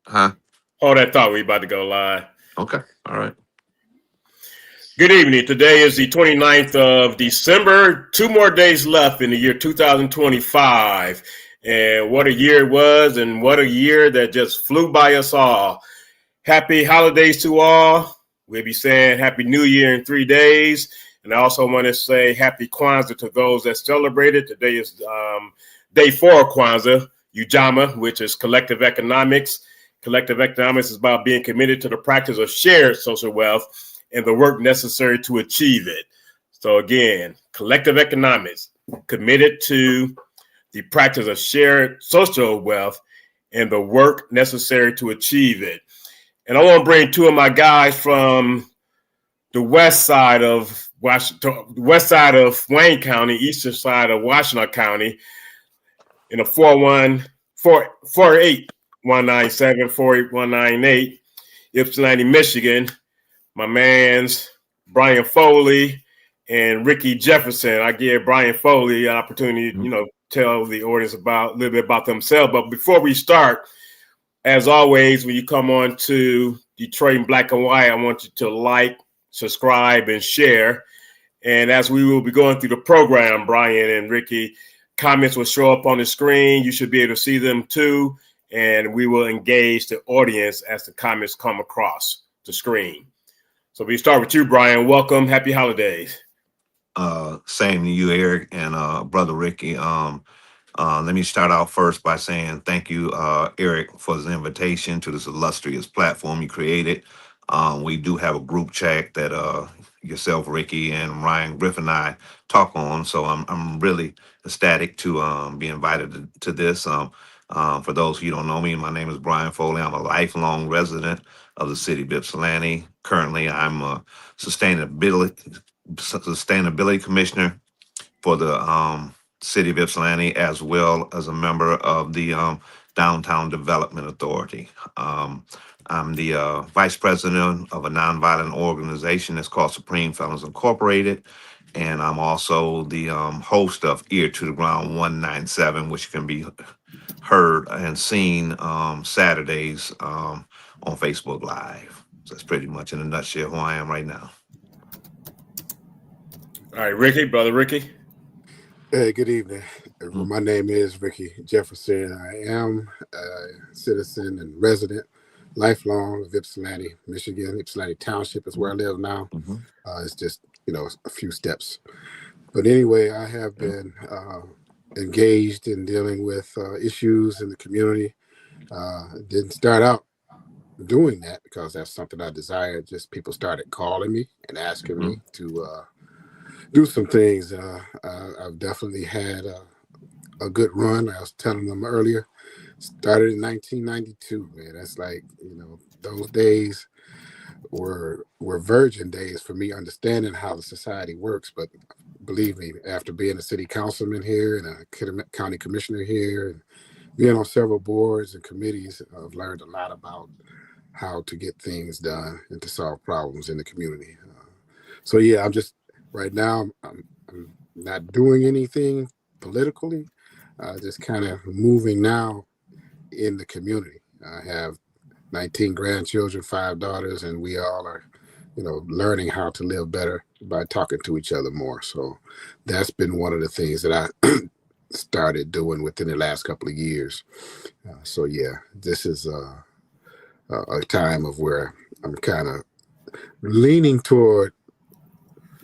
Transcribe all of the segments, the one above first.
Huh? Hold that thought. We about to go live. Okay. All right. Good evening. Today is the 29th of December. 2 more days left in the year 2025. And what a year it was, and what a year that just flew by us all. Happy holidays to all. We'll be saying Happy New Year in 3 days. And I also want to say Happy Kwanzaa to those that celebrated. Today is day 4 of Kwanzaa, Ujamaa, which is collective economics. Collective economics is about being committed to the practice of shared social wealth and the work necessary to achieve it. So again, collective economics, committed to the practice of shared social wealth and the work necessary to achieve it. And I want to bring two of my guys from the west side of Washington, the west side of Wayne County, eastern side of Washington County, in a 48197-48198, Ypsilanti, Michigan. My man's Brian Foley and Ricky Jefferson. I give Brian Foley an opportunity, tell the audience a little bit about themselves. But before we start, as always, when you come on to Detroit in Black and White, I want you to like, subscribe, and share. And as we will be going through the program, Brian and Ricky, comments will show up on the screen. You should be able to see them too. And we will engage the audience as the comments come across the screen. So we start with you, Brian. Welcome. Happy holidays. Same to you, Eric, and brother Ricky. Let me start out first by saying thank you, Eric, for the invitation to this illustrious platform you created. We do have a group chat that yourself, Ricky, and Ryan Griffin and I talk on. So I'm really ecstatic to be invited to this. For those who don't know me, my name is Brian Foley. I'm a lifelong resident of the city of Ypsilanti. Currently, I'm a sustainability commissioner for the city of Ypsilanti, as well as a member of the Downtown Development Authority. I'm the vice president of a nonviolent organization that's called Supreme Felons Incorporated. And I'm also the host of Ear to the Ground 197, which can be heard and seen Saturdays on Facebook Live. So that's pretty much in a nutshell who I am right now. All right, Ricky, brother Ricky. Hey, good evening. My name is Ricky Jefferson. I am a citizen and resident, lifelong of Ypsilanti, Michigan. Ypsilanti Township is where I live now. It's just, a few steps. But anyway, I have been engaged in dealing with issues in the community. Didn't start out doing that because that's something I desired. Just people started calling me and asking me to do some things. I've definitely had a good run. I was telling them earlier, started in 1992, man. That's like, those days were virgin days for me understanding how the society works. But believe me, after being a city councilman here and a county commissioner here and being on several boards and committees, I've learned a lot about how to get things done and to solve problems in the community. So yeah, I'm just right now, I'm not doing anything politically, just kind of moving now in the community. I have 19 grandchildren, 5 daughters, and we all are, learning how to live better by talking to each other more. So that's been one of the things that I started doing within the last couple of years. So yeah, this is a time of where I'm kind of leaning toward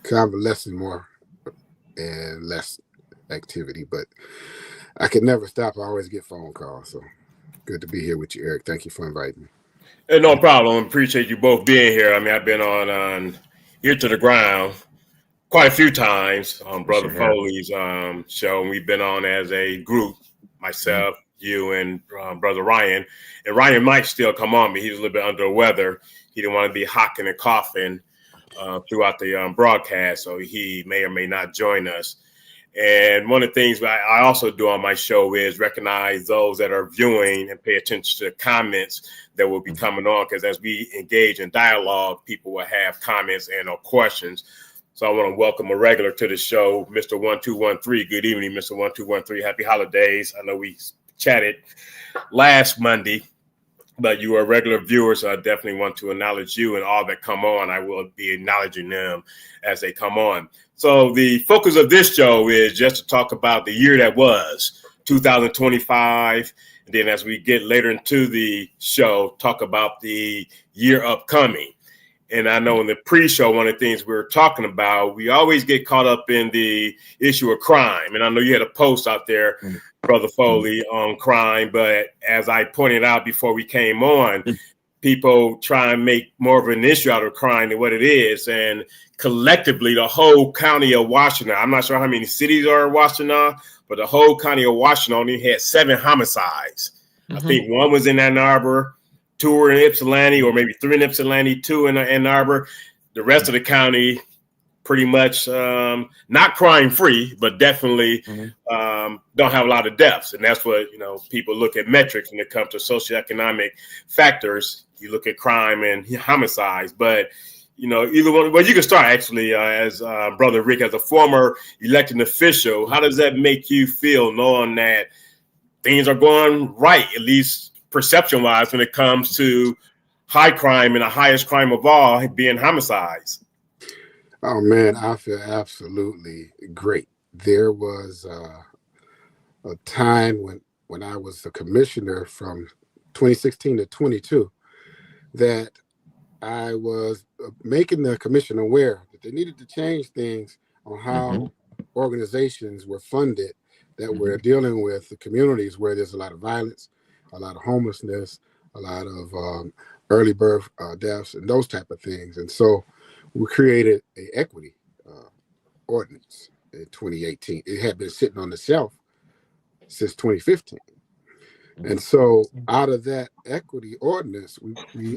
convalescing more and less activity, but I can never stop. I always get phone calls. So good to be here with you, Eric. Thank you for inviting me. Hey, no problem. Appreciate you both being here. I mean, I've been on Ear to the Ground quite a few times on Brother Foley's show, and we've been on as a group, myself, you, and Brother Ryan. And Ryan might still come on, but he's a little bit under the weather. He didn't want to be hocking and coughing throughout the broadcast, so he may or may not join us. And one of the things I also do on my show is recognize those that are viewing and pay attention to the comments that will be coming on, because as we engage in dialogue, people will have comments and or questions. So I want to welcome a regular to the show, Mr. 1213. Good evening, Mr. 1213. Happy holidays. I know we chatted last Monday but you are a regular viewer, so I definitely want to acknowledge you and all that come on. I will be acknowledging them as they come on. So the focus of this show is just to talk about the year that was 2025. And then as we get later into the show, talk about the year upcoming. And I know in the pre-show, one of the things we were talking about, we always get caught up in the issue of crime. And I know you had a post out there, Brother Foley, on crime. But as I pointed out before we came on, people try and make more of an issue out of crime than what it is. And collectively, the whole county of Washington, I'm not sure how many cities are in Washington, but the whole county of Washington only had 7 homicides. I think one was in Ann Arbor, 2 were in Ypsilanti, or maybe 3 in Ypsilanti, 2 in Ann Arbor. The rest of the county pretty much not crime free, but definitely don't have a lot of deaths. And that's what, people look at metrics when it comes to socioeconomic factors. You look at crime and homicides, but either one. Well, you can start actually as Brother Rick, as a former elected official. How does that make you feel knowing that things are going right, at least perception-wise, when it comes to high crime and the highest crime of all being homicides? Oh man, I feel absolutely great. There was a time when I was the commissioner from 2016 to 22 that I was making the commission aware that they needed to change things on how organizations were funded that were dealing with the communities where there's a lot of violence, a lot of homelessness, a lot of early birth deaths, and those type of things. And so we created a equity ordinance in 2018. It had been sitting on the shelf since 2015. And so out of that equity ordinance, we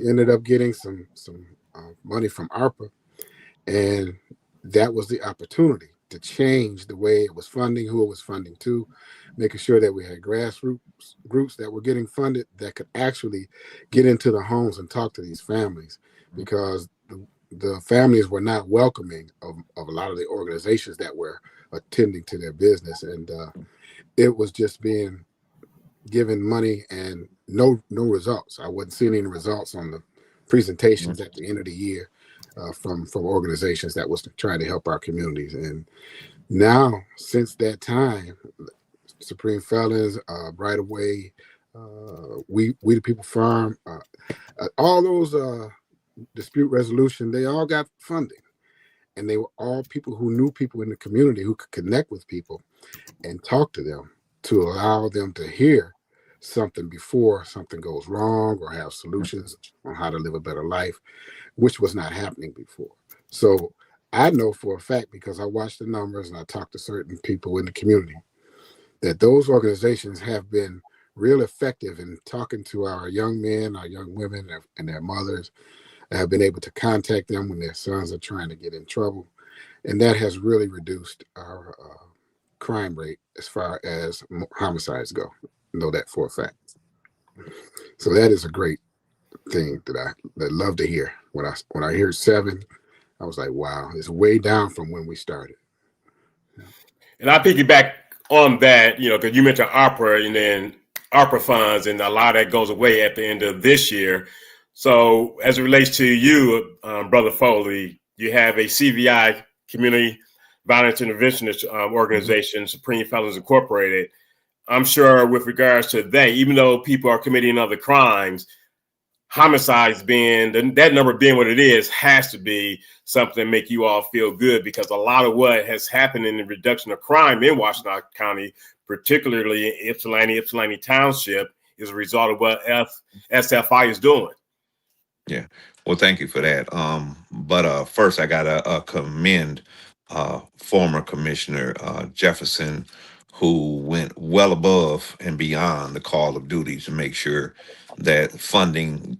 ended up getting some money from ARPA. And that was the opportunity to change the way it was funding, who it was funding to, making sure that we had grassroots groups that were getting funded that could actually get into the homes and talk to these families, because the families were not welcoming of a lot of the organizations that were attending to their business. And it was just being given money and no results. I wasn't seeing any results on the presentations at the end of the year from organizations that was trying to help our communities. And now, since that time, Supreme Felons, Right Away, We the People Farm, all those dispute resolution, they all got funding. And they were all people who knew people in the community who could connect with people and talk to them to allow them to hear something before something goes wrong, or have solutions on how to live a better life, which was not happening before. So I know for a fact, because I watched the numbers and I talked to certain people in the community, that those organizations have been real effective in talking to our young men, our young women, and their mothers, and have been able to contact them when their sons are trying to get in trouble. And that has really reduced our crime rate as far as homicides go. I know that for a fact. So that is a great thing that I love to hear. When I hear 7, I was like, wow, it's way down from when we started. And I piggyback on that, because you mentioned ARPA, and then ARPA funds, and a lot of that goes away at the end of this year. So as it relates to you, Brother Foley, you have a CVI, Community Violence Interventionist organization, Supreme Felons Incorporated. I'm sure with regards to that, even though people are committing other crimes, homicides being that number being what it is, has to be something that make you all feel good, because a lot of what has happened in the reduction of crime in Washington County, particularly in Ypsilanti Township, is a result of what SFI is doing. Yeah. Well, thank you for that. But first, I gotta commend former Commissioner Jefferson, who went well above and beyond the call of duty to make sure that funding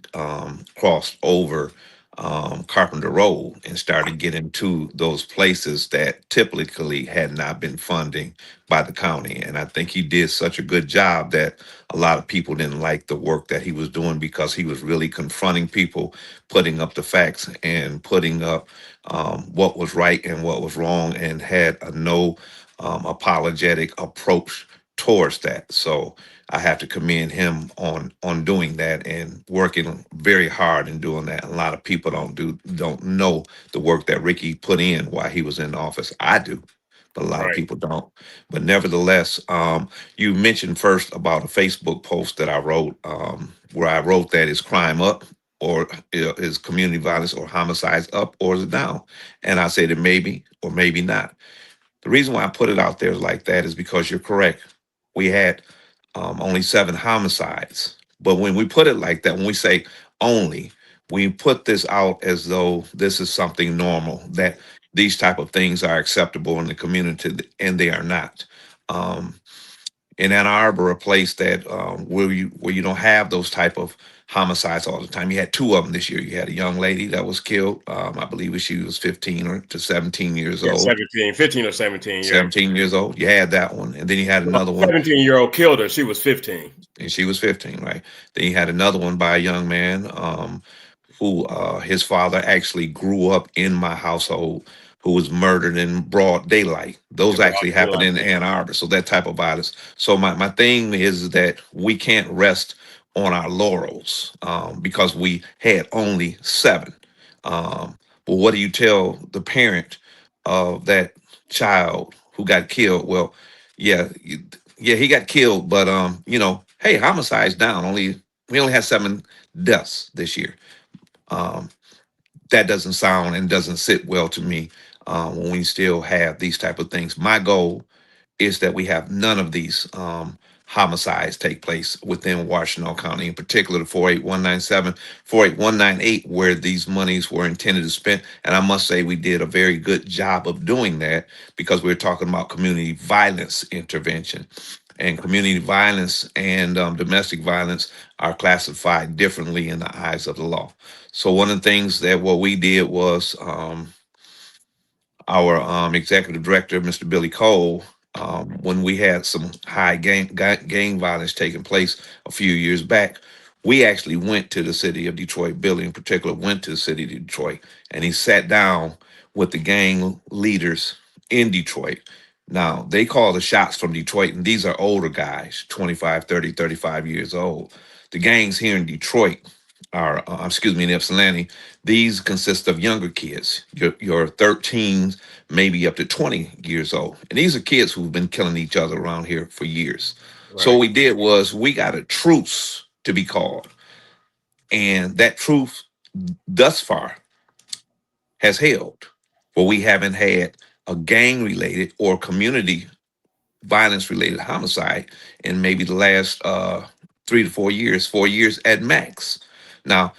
crossed over Carpenter Road and started getting to those places that typically had not been funding by the county. And I think he did such a good job that a lot of people didn't like the work that he was doing, because he was really confronting people, putting up the facts and putting up what was right and what was wrong, and had a no apologetic approach towards that. So I have to commend him on doing that and working very hard in doing that. A lot of people don't know the work that Ricky put in while he was in office. I do, but a lot of Right. people don't. But nevertheless, you mentioned first about a Facebook post that I wrote, where I wrote that is crime up, or is community violence or homicides up, or is it down? And I said it maybe or maybe not. The reason why I put it out there like that is because you're correct. We had only 7 homicides. But when we put it like that, when we say only, we put this out as though this is something normal, that these type of things are acceptable in the community, and they are not. Um, in Ann Arbor, a place that where you don't have those type of homicides all the time. You had 2 of them this year. You had a young lady that was killed. I believe she was 15 or to 17 years Yeah, old. 15 or 17. Yeah. 17 years old. You had that one, and then you had another one, 17-year-old killed her. She was 15. and she was 15, right? Then you had another one by a young man, who his father actually grew up in my household, who was murdered in broad daylight. Those actually happened in Ann Arbor. So that type of violence. So my thing is that we can't rest on our laurels, because we had only 7. But what do you tell the parent of that child who got killed? Well, yeah, yeah, he got killed, but hey, homicide's down. We only had 7 deaths this year. Um, that doesn't sound and doesn't sit well to me, when we still have these type of things. My goal is that we have none of these homicides take place within Washtenaw County, in particular the 48197, 48198, where these monies were intended to spend. And I must say we did a very good job of doing that, because we're talking about community violence intervention. And community violence and domestic violence are classified differently in the eyes of the law. So one of the things that what we did was, our executive director, Mr. Billy Cole, when we had some high gang violence taking place a few years back, we actually went to the city of Detroit. Billy in particular went to the city of Detroit, and he sat down with the gang leaders in Detroit. Now, they call the shots from Detroit, and these are older guys, 25, 30, 35 years old. The gangs here in Detroit are, in Ypsilanti, these consist of younger kids, your 13s, maybe up to 20 years old. And these are kids who've been killing each other around here for years. Right. So what we did was we got a truce to be called. And that truce thus far has held, where we haven't had a gang related or community violence related homicide in maybe the last 3 to 4 years, 4 years at max. Now,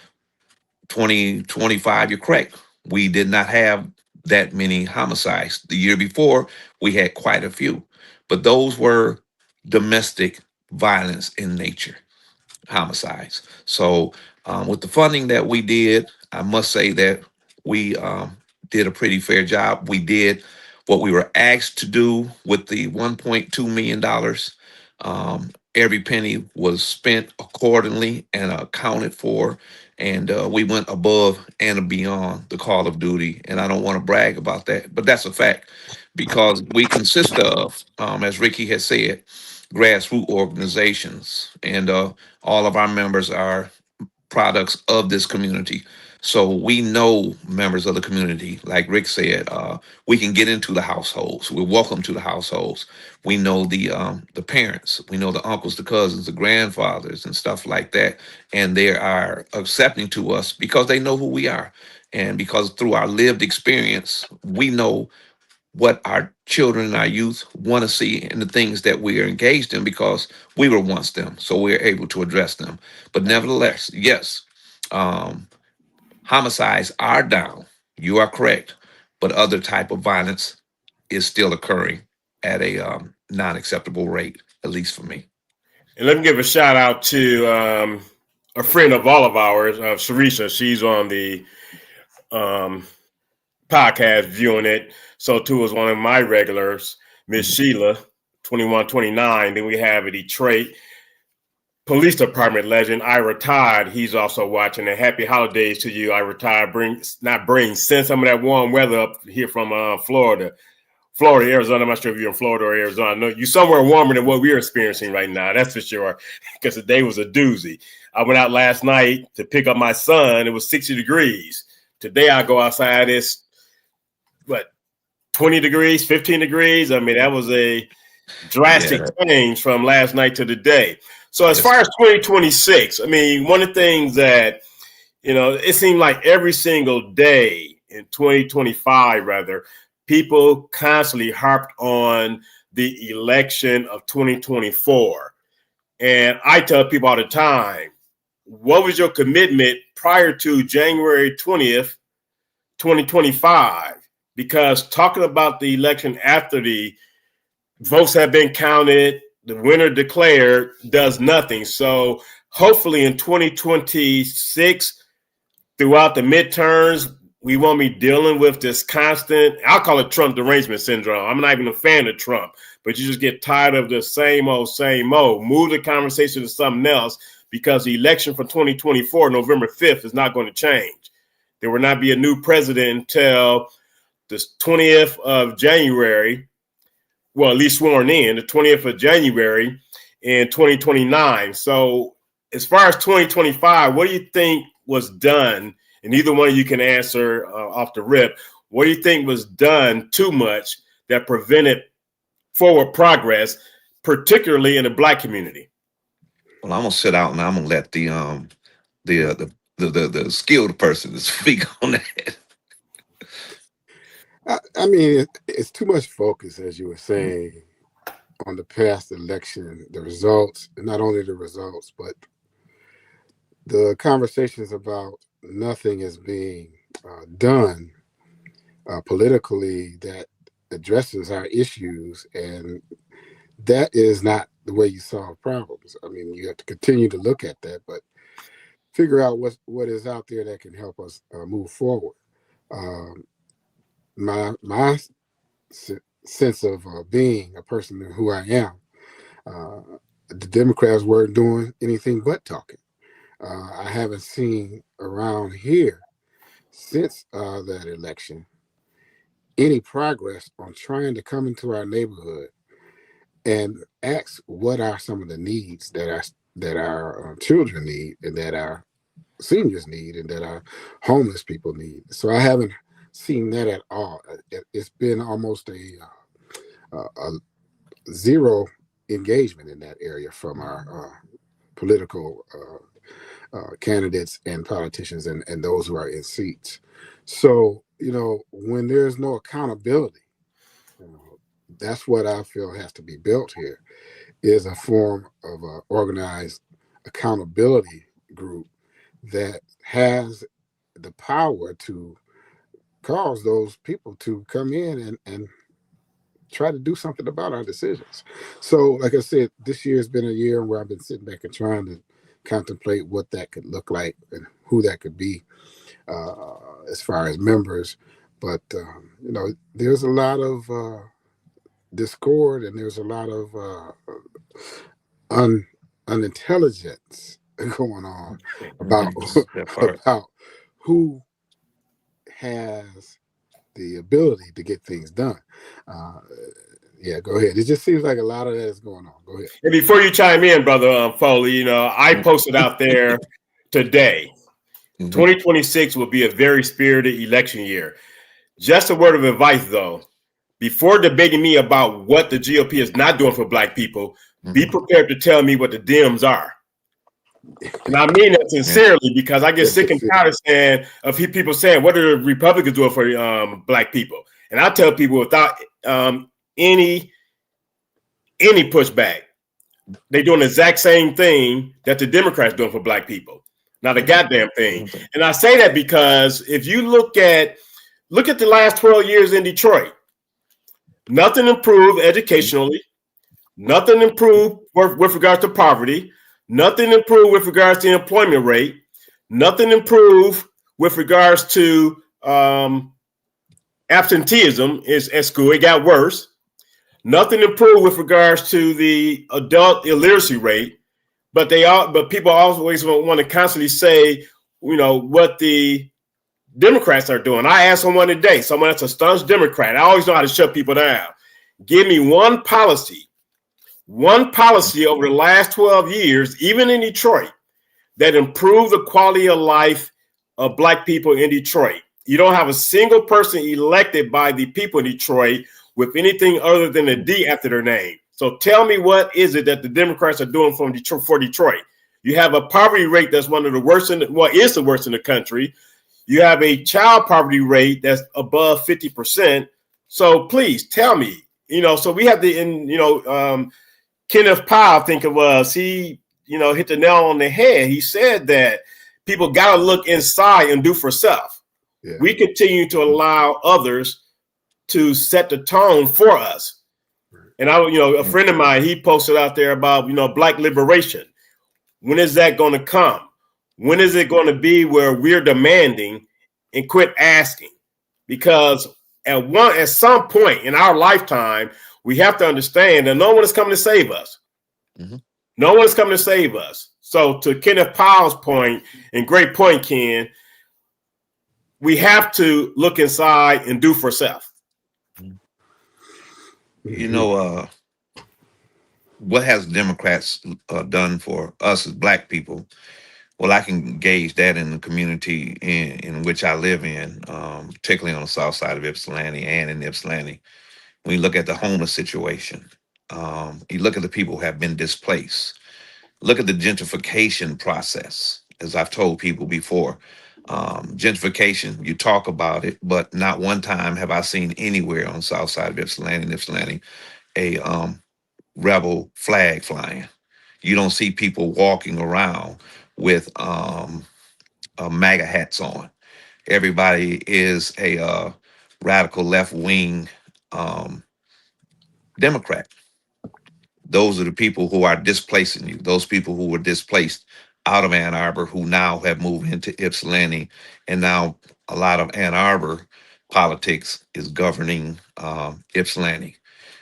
2025, you're correct. We did not have that many homicides. The year before, we had quite a few, but those were domestic violence in nature homicides. So with the funding that we did, I must say that we did a pretty fair job. We did what we were asked to do with the $1.2 million. Every penny was spent accordingly and accounted for. And we went above and beyond the call of duty. And I don't want to brag about that, but that's a fact, because we consist of, as Ricky has said, grassroots organizations, and all of our members are products of this community. So we know members of the community, like Rick said, we can get into the households. We're welcome to the households. We know the parents, we know the uncles, the cousins, the grandfathers, and stuff like that. And they are accepting to us because they know who we are. And because through our lived experience, we know what our children and our youth want to see and the things that we are engaged in, because we were once them. So we're able to address them. But nevertheless, yes, homicides are down. You are correct. But other type of violence is still occurring at a non-acceptable rate, at least for me. And let me give a shout out to a friend of all of ours, Sarisa. She's on the podcast viewing it. So too is one of my regulars, Miss Sheila, 2129. Then we have a Detroit Police Department legend, Ira Todd. He's also watching. And happy holidays to you, Ira Todd. Send some of that warm weather up here from Florida Florida, Arizona. I'm not sure if you're in Florida or Arizona. I know you're somewhere warmer than what we're experiencing right now. That's for sure, because the day was a doozy. I went out last night to pick up my son. It was 60 degrees. Today I go outside. It's 20 degrees, 15 degrees. I mean, that was a drastic change from last night to today. So as far as 2026, I mean, one of the things that, it seemed like every single day in 2025, rather, people constantly harped on the election of 2024. And I tell people all the time, what was your commitment prior to January 20th, 2025? Because talking about the election after the votes have been counted, the winner declared, does nothing. So hopefully in 2026, throughout the midterms, we won't be dealing with this constant, I'll call it Trump derangement syndrome. I'm not even a fan of Trump, but you just get tired of the same old, same old. Move the conversation to something else, because the election for 2024, November 5th, is not going to change. There will not be a new president until the 20th of January, well, at least sworn in, the 20th of January in 2029. So as far as 2025, what do you think was done? And either one of you can answer off the rip. What do you think was done too much that prevented forward progress, particularly in the Black community? Well, I'm gonna sit out and I'm gonna let the skilled person speak on that. I mean, it's too much focus, as you were saying, on the past election, the results, and not only the results, but the conversations about nothing is being done politically that addresses our issues. And that is not the way you solve problems. I mean, you have to continue to look at that, but figure out what is out there that can help us move forward. My sense of being a person who I am, the Democrats weren't doing anything but talking. I haven't seen around here since that election any progress on trying to come into our neighborhood and ask what are some of the needs that our children need, and that our seniors need, and that our homeless people need. So I haven't seen that at all. It's been almost a zero engagement in that area from our political candidates and politicians and those who are in seats. So, when there's no accountability, that's what I feel has to be built here, is a form of an organized accountability group that has the power to cause those people to come in and try to do something about our decisions. So, like I said, this year has been a year where I've been sitting back and trying to contemplate what that could look like and who that could be as far as members. But, there's a lot of discord, and there's a lot of unintelligence going on about who has the ability to get things done. Yeah, go ahead. It just seems like a lot of that is going on. Go ahead. And before you chime in, brother Foley, I posted out there today, 2026 will be a very spirited election year. Just a word of advice, though. Before debating me about what the GOP is not doing for Black people, be prepared to tell me what the Dems are. And I mean that sincerely, because I get sick and tired of people saying, what are the Republicans doing for Black people? And I tell people without any pushback, they're doing the exact same thing that the Democrats doing for Black people. Not a goddamn thing. And I say that because if you look at the last 12 years in Detroit, nothing improved educationally, nothing improved with regards to poverty, nothing improved with regards to the employment rate, nothing improved with regards to absenteeism at school. It got worse. Nothing improved with regards to the adult illiteracy rate. But people always want to constantly say, what the Democrats are doing. I asked someone today, someone that's a staunch Democrat. I always know how to shut people down. Give me one policy over the last 12 years, even in Detroit, that improved the quality of life of Black people in Detroit. You don't have a single person elected by the people in Detroit with anything other than a D after their name. So tell me, what is it that the Democrats are doing for Detroit? You have a poverty rate that's one of the worst is the worst in the country. You have a child poverty rate that's above 50%. So please tell me, so we have Kenneth Powell, I think it was, he, hit the nail on the head. He said that people got to look inside and do for self. Yeah. We continue to allow others to set the tone for us. And a friend of mine, he posted out there about, Black liberation. When is that going to come? When is it going to be where we're demanding and quit asking? Because at some point in our lifetime, we have to understand that no one is coming to save us. Mm-hmm. No one is coming to save us. So to Kenneth Powell's point, and great point, Ken, we have to look inside and do for self. What has Democrats done for us as Black people? Well, I can gauge that in the community in which I live in, particularly on the south side of Ypsilanti and in Ypsilanti. When you look at the homeless situation, you look at the people who have been displaced, look at the gentrification process. As I've told people before, gentrification, you talk about it, but not one time have I seen anywhere on the south side of Ypsilanti, a rebel flag flying. You don't see people walking around with MAGA hats on. Everybody is a radical left-wing Democrat. Those are the people who are displacing you. Those people who were displaced out of Ann Arbor, who now have moved into Ypsilanti, and now a lot of Ann Arbor politics is governing Ypsilanti.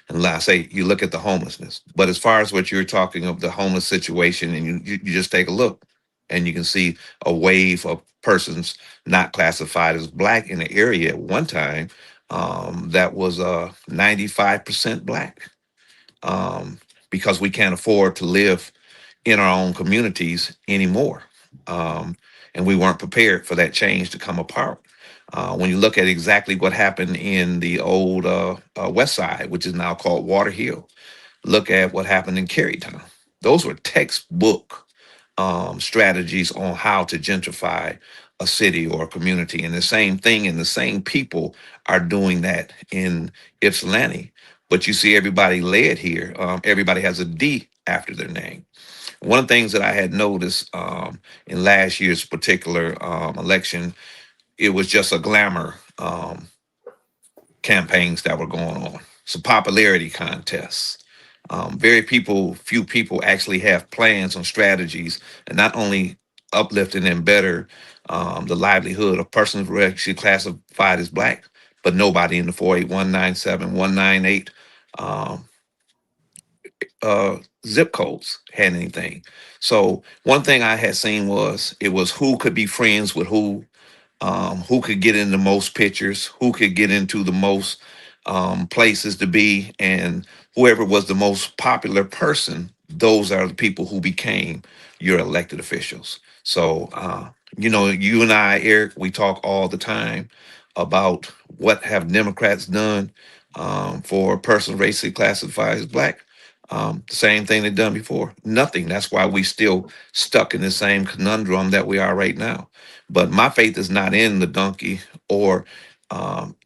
And like I say, you look at the homelessness. But as far as what you're talking of, the homeless situation, and you just take a look, and you can see a wave of persons not classified as Black in the area at one time that was 95% Black, because we can't afford to live in our own communities anymore. And we weren't prepared for that change to come apart. When you look at exactly what happened in the old West Side, which is now called Water Hill, look at what happened in Carytown. Those were textbook strategies on how to gentrify a city or a community. And the same thing, and the same people are doing that in Ypsilanti. But you see everybody led here. Everybody has a D after their name. One of the things that I had noticed in last year's particular election, it was just a glamour campaigns that were going on. It's a popularity contest. Few people actually have plans and strategies, and not only uplifting and better the livelihood of persons who are actually classified as Black, but nobody in the 48197, 198 zip codes had anything. So one thing I had seen was who could be friends with who could get in the most pictures, who could get into the most places to be, and whoever was the most popular person, those are the people who became your elected officials. So, you and I, Eric, we talk all the time about what have Democrats done for a person racially classified as Black. The same thing they've done before. Nothing. That's why we still stuck in the same conundrum that we are right now. But my faith is not in the donkey or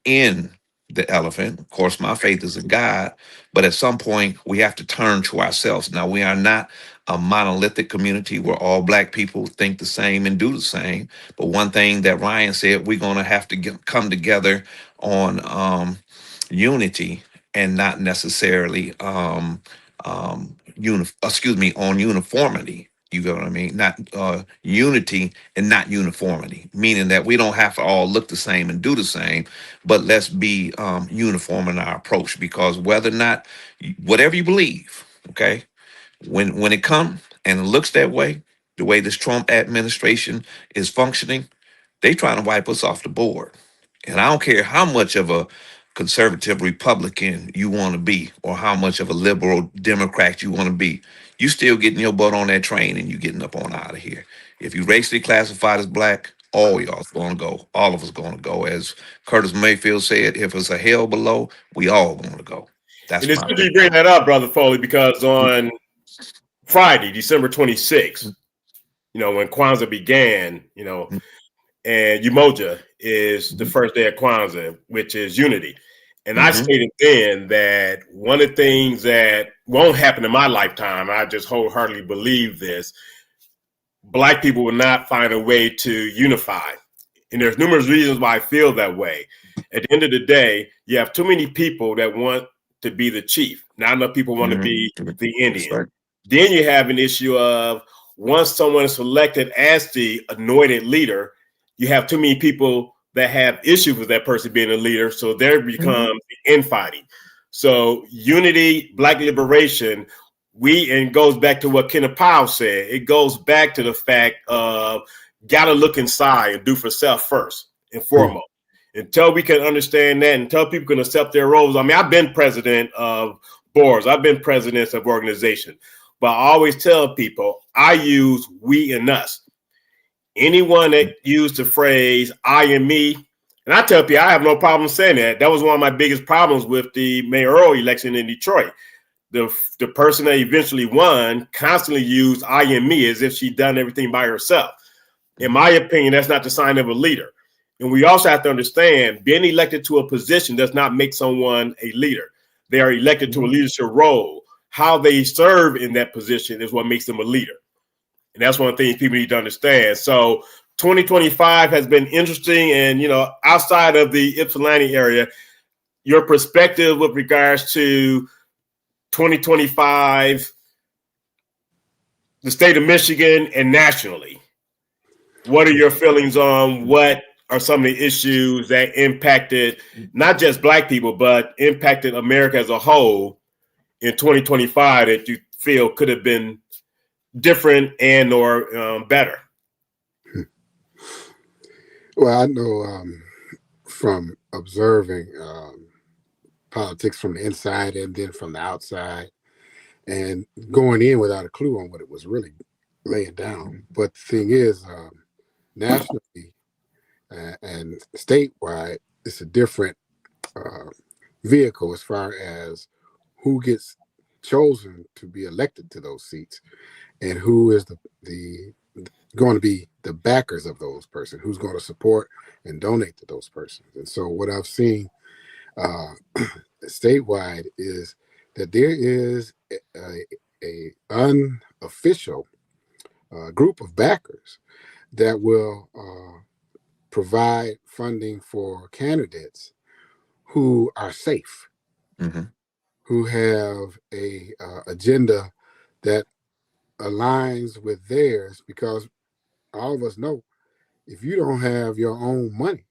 in the elephant. Of course, my faith is in God. But at some point, we have to turn to ourselves. Now, we are not a monolithic community where all Black people think the same and do the same. But one thing that Ryan said, we're going to have to come together on unity and not necessarily on uniformity. You get what I mean? Not unity and not uniformity, meaning that we don't have to all look the same and do the same, but let's be uniform in our approach, because whether or not, whatever you believe, okay, when it comes and it looks that way, the way this Trump administration is functioning, They trying to wipe us off the board. And I don't care how much of a conservative Republican you want to be or how much of a liberal Democrat you want to be. You still getting your butt on that train and you getting up on out of here. If you racially classified as black, all y'all's going to go. All of us going to go. As Curtis Mayfield said, if it's a hell below, we all going to go. That's And it's my good you bring that up, Brother Foley, because on Friday, December 26th, when Kwanzaa began, and Umoja is the first day of Kwanzaa, which is unity. And I stated then that one of the things that won't happen in my lifetime, I just wholeheartedly believe this, Black people will not find a way to unify. And there's numerous reasons why I feel that way. At the end of the day, you have too many people that want to be the chief. Not enough people want to be the Indian. Right. Then you have an issue of once someone is selected as the anointed leader, you have too many people that have issues with that person being a leader. So there becomes infighting. So unity, Black liberation, and goes back to what Kenneth Powell said. It goes back to the fact of gotta look inside and do for self first and foremost. Until we can understand that, until people can accept their roles. I mean, I've been president of boards. I've been president of organizations. But I always tell people, I use we and us. Anyone that used the phrase I and me, and I tell people I have no problem saying that. That was one of my biggest problems with the mayoral election in Detroit. The person that eventually won constantly used I and me as if she'd done everything by herself. In my opinion, that's not the sign of a leader. And we also have to understand being elected to a position does not make someone a leader. They are elected to a leadership role. How they serve in that position is what makes them a leader. And that's one of the things people need to understand. So 2025 has been interesting. And, outside of the Ypsilanti area, your perspective with regards to 2025, the state of Michigan and nationally, what are your feelings on what are some of the issues that impacted not just Black people, but impacted America as a whole in 2025 that you feel could have been different and or better? Well, I know from observing politics from the inside and then from the outside and going in without a clue on what it was really laying down. But the thing is, nationally and statewide, it's a different vehicle as far as who gets chosen to be elected to those seats and who is the going to be the backers of those persons, who's going to support and donate to those persons. And so what I've seen statewide is that there is a unofficial group of backers that will provide funding for candidates who are safe, who have a agenda that aligns with theirs, because all of us know if you don't have your own money,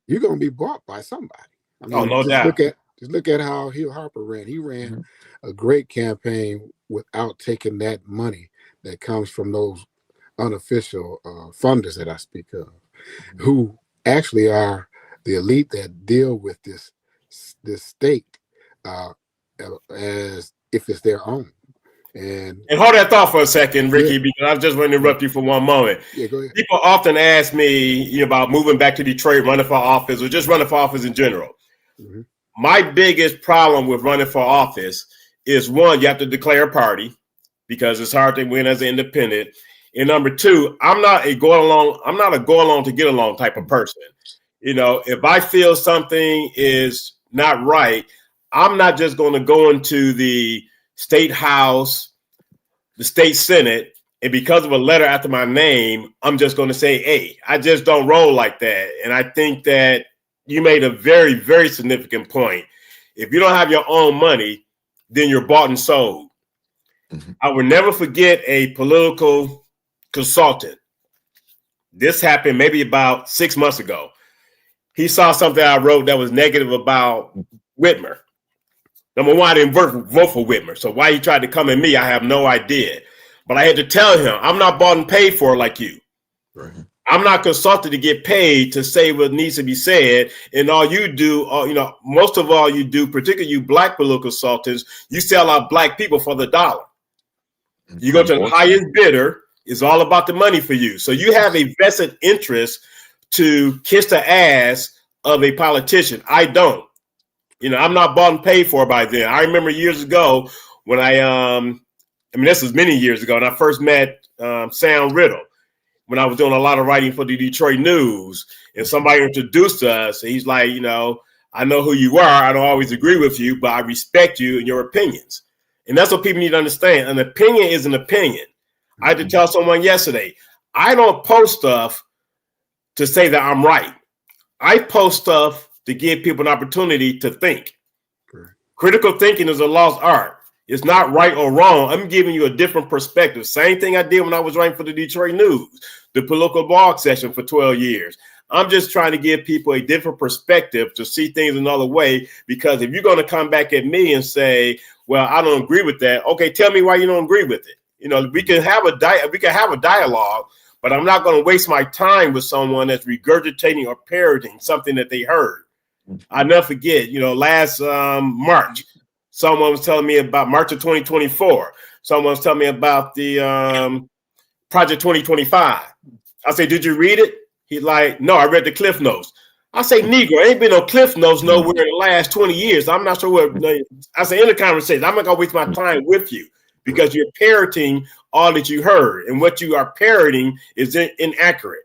you're going to be bought by somebody. I mean, no doubt. Just look at how Hill Harper ran. He ran a great campaign without taking that money that comes from those unofficial funders that I speak of, who actually are the elite that deal with this state as if it's their own. And hold that thought for a second, Ricky, because I just want to interrupt you for one moment. Yeah, go ahead. People often ask me about moving back to Detroit, running for office, or just running for office in general. My biggest problem with running for office is, one, you have to declare a party because it's hard to win as an independent. And number two, I'm not a go along to get along type of person. If I feel something is not right, I'm not just going to go into the state house, the state senate, and because of a letter after my name, I'm just going to say, hey, I just don't roll like that. And I think that you made a very, very significant point. If you don't have your own money, then you're bought and sold. I will never forget a political consultant. This happened maybe about 6 months ago. He saw something I wrote that was negative about Whitmer. Number one, I didn't vote for Whitmer. So why he tried to come at me, I have no idea. But I had to tell him, I'm not bought and paid for like you. I'm not consulted to get paid to say what needs to be said. And all you do, most of all you do, particularly you black political consultants, you sell out black people for the dollar. You go to the highest bidder. It's all about the money for you. So you have a vested interest to kiss the ass of a politician. I don't. I'm not bought and paid for by them. I remember years ago when this was many years ago, and I first met Sam Riddle when I was doing a lot of writing for the Detroit News, and somebody introduced us. And he's like, I know who you are. I don't always agree with you, but I respect you and your opinions. And that's what people need to understand. An opinion is an opinion. I had to tell someone yesterday, I don't post stuff to say that I'm right. I post stuff to give people an opportunity to think. Critical thinking is a lost art. It's not right or wrong. I'm giving you a different perspective. Same thing I did when I was writing for the Detroit News, the political blog session for 12 years. I'm just trying to give people a different perspective to see things another way, because if you're going to come back at me and say, well, I don't agree with that. Okay, tell me why you don't agree with it. We can have a dialogue, but I'm not going to waste my time with someone that's regurgitating or parroting something that they heard. I never forget, last March, someone was telling me about March of 2024. Someone was telling me about the Project 2025. I say, did you read it? He's like, no, I read the Cliff Notes. I say, Negro, ain't been no Cliff Notes nowhere in the last 20 years. I'm not sure what. I say, in the conversation, I'm not going to waste my time with you because you're parroting all that you heard. And what you are parroting is inaccurate.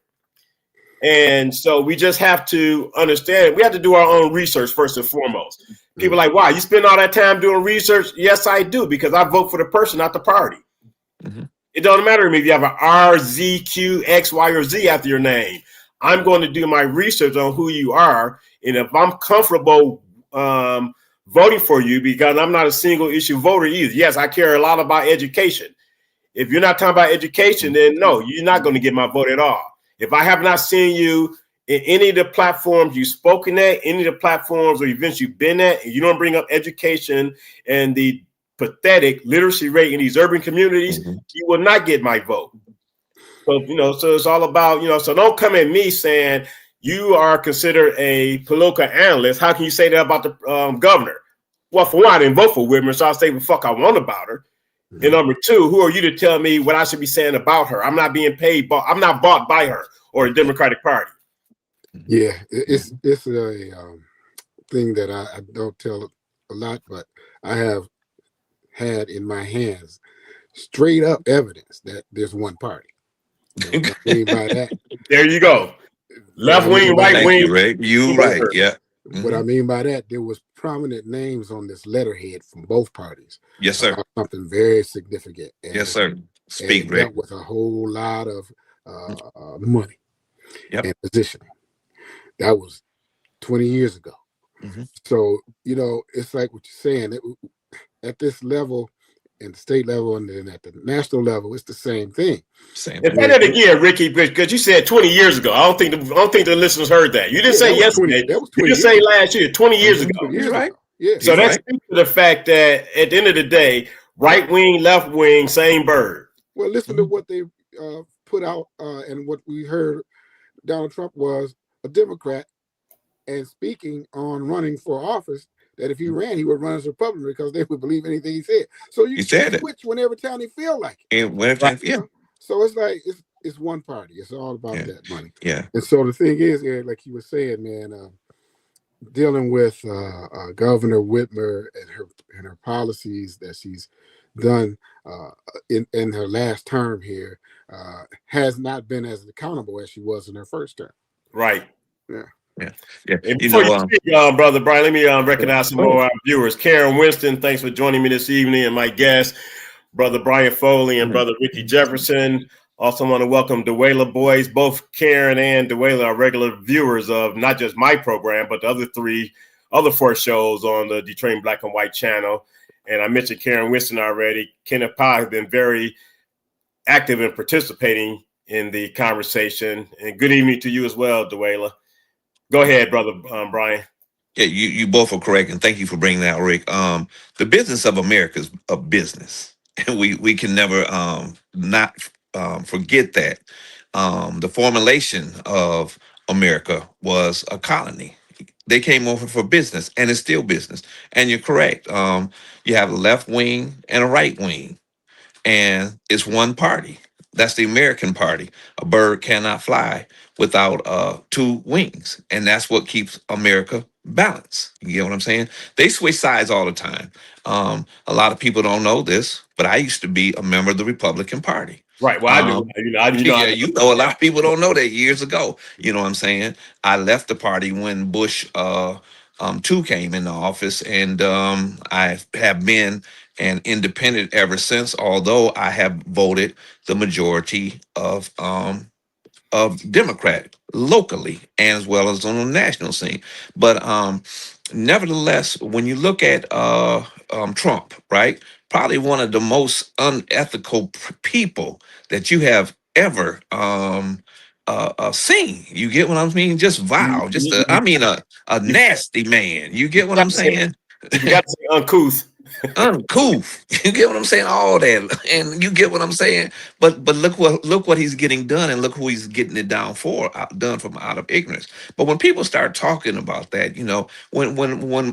And so we just have to understand, we have to do our own research first and foremost. People are like, wow, you spend all that time doing research? Yes, I do, because I vote for the person, not the party. Mm-hmm. It doesn't matter to me if you have an R, Z, Q, X, Y, or Z after your name. I'm going to do my research on who you are. And if I'm comfortable voting for you, because I'm not a single issue voter either. Yes, I care a lot about education. If you're not talking about education, then no, you're not going to get my vote at all. If I have not seen you in any of the platforms you've spoken at, any of the platforms or events you've been at, and you don't bring up education and the pathetic literacy rate in these urban communities, you will not get my vote. So, so it's all about, so don't come at me saying you are considered a political analyst. How can you say that about the governor? Well, for one, I didn't vote for Whitmer, so I'll say what the fuck I want about her. And number two, who are you to tell me what I should be saying about her? I'm not being paid, I'm not bought by her or the Democratic Party. Yeah, it's a thing that I don't tell a lot, but I have had in my hands straight up evidence that there's one party. What I mean by that, there you go. Left wing, right wing. You right. Yeah. What I mean by that, there was prominent names on this letterhead from both parties. Yes, sir. Something very significant. And, yes, sir. Speak, Rick. Dealt with a whole lot of money and positioning. That was 20 years ago. Mm-hmm. So, it's like what you're saying. At this level, in the state level, and then at the national level, it's the same thing. Say that again, Ricky, because you said 20 years ago. I don't think the listeners heard that. You didn't say yesterday. You didn't say last year. 20 years ago. Right? Yeah. So that speaks to the fact that at the end of the day, right wing, left wing, same bird. Well, listen to what they put out, and what we heard. Donald Trump was a Democrat, and speaking on running for office, that if he ran, he would run as a Republican because they would believe anything he said. So you can switch whenever time they feel like it. And whenever time, So it's like it's one party. It's all about that money. Yeah. And so the thing is, Eric, like you were saying, man, dealing with Governor Whitmer and her policies that she's done in her last term here has not been as accountable as she was in her first term. Right. Yeah. Yeah. And before you speak, Brother Brian, let me recognize some more of our viewers. Karen Winston, thanks for joining me this evening, and my guests, Brother Brian Foley and Brother Ricky Jefferson. Also want to welcome Dwayla Boys. Both Karen and Dwayla are regular viewers of not just my program, but the other four shows on the Detroit Black and White channel. And I mentioned Karen Winston already. Kenneth Pye has been very active in participating in the conversation. And good evening to you as well, Dwayla. Go ahead, Brother Brian. Yeah, you both are correct, and thank you for bringing that, Rick. The business of America is a business, and we can never not forget that. the formulation of America was a colony. They came over for business, and it's still business. And you're correct. You have a left wing and a right wing, and it's one party. That's the American party. A bird cannot fly without two wings, and that's what keeps America balanced. You get what I'm saying? They switch sides all the time. A lot of people don't know this, but I used to be a member of the Republican Party. Right. Well, I do. Um, I a lot of people don't know that years ago. You know what I'm saying? I left the party when Bush two came into office, and I have been an independent ever since. Although I have voted the majority of Democrat locally and as well as on the national scene. But nevertheless, when you look at Trump, right, probably one of the most unethical people that you have ever seen. You get what I mean? Just vile, just a nasty man. You get what I'm saying? You got to say uncouth. Uncouth. You get what I'm saying? All that, and you get what I'm saying. But look what he's getting done, and look who he's getting it done from out of ignorance. But when people start talking about that, when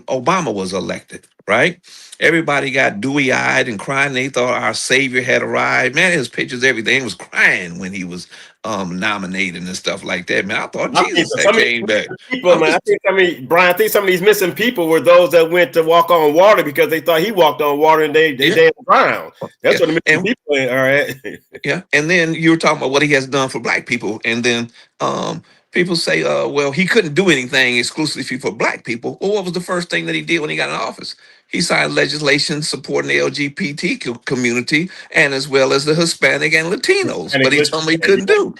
Obama was elected, right? Everybody got dewy eyed and crying. They thought our savior had arrived. Man, his pictures, everything was crying when he was nominated and stuff like that. Man, I thought Jesus had came back. People, man, Brian, I think some of these missing people were those that went to walk on water because they thought he walked on water and they damn drowned. That's what the missing people are. All right. Yeah. And then you were talking about what he has done for black people. And then people say, well, he couldn't do anything exclusively for black people. Well, what was the first thing that he did when he got in office? He signed legislation supporting the LGBT community and as well as the Hispanic and Latinos. But he told me he couldn't do.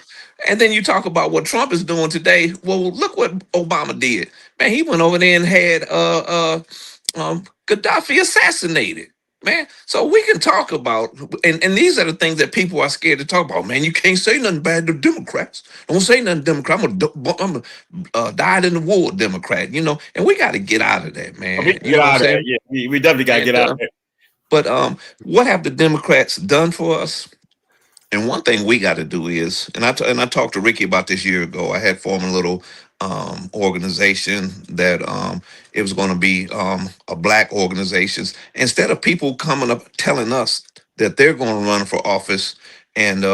And then you talk about what Trump is doing today. Well, look what Obama did. Man, he went over there and had Gaddafi assassinated. Man, so we can talk about, and these are the things that people are scared to talk about. Man, you can't say nothing bad to Democrats. Don't say nothing Democrat. I'm a dyed in the wool Democrat, and we got to get out of that, man. We definitely got to get out of it. But what have the Democrats done for us? And one thing we got to do is, and I talked to Ricky about this year ago. I had formed a little organization that it was going to be a black organization. Instead of people coming up telling us that they're going to run for office and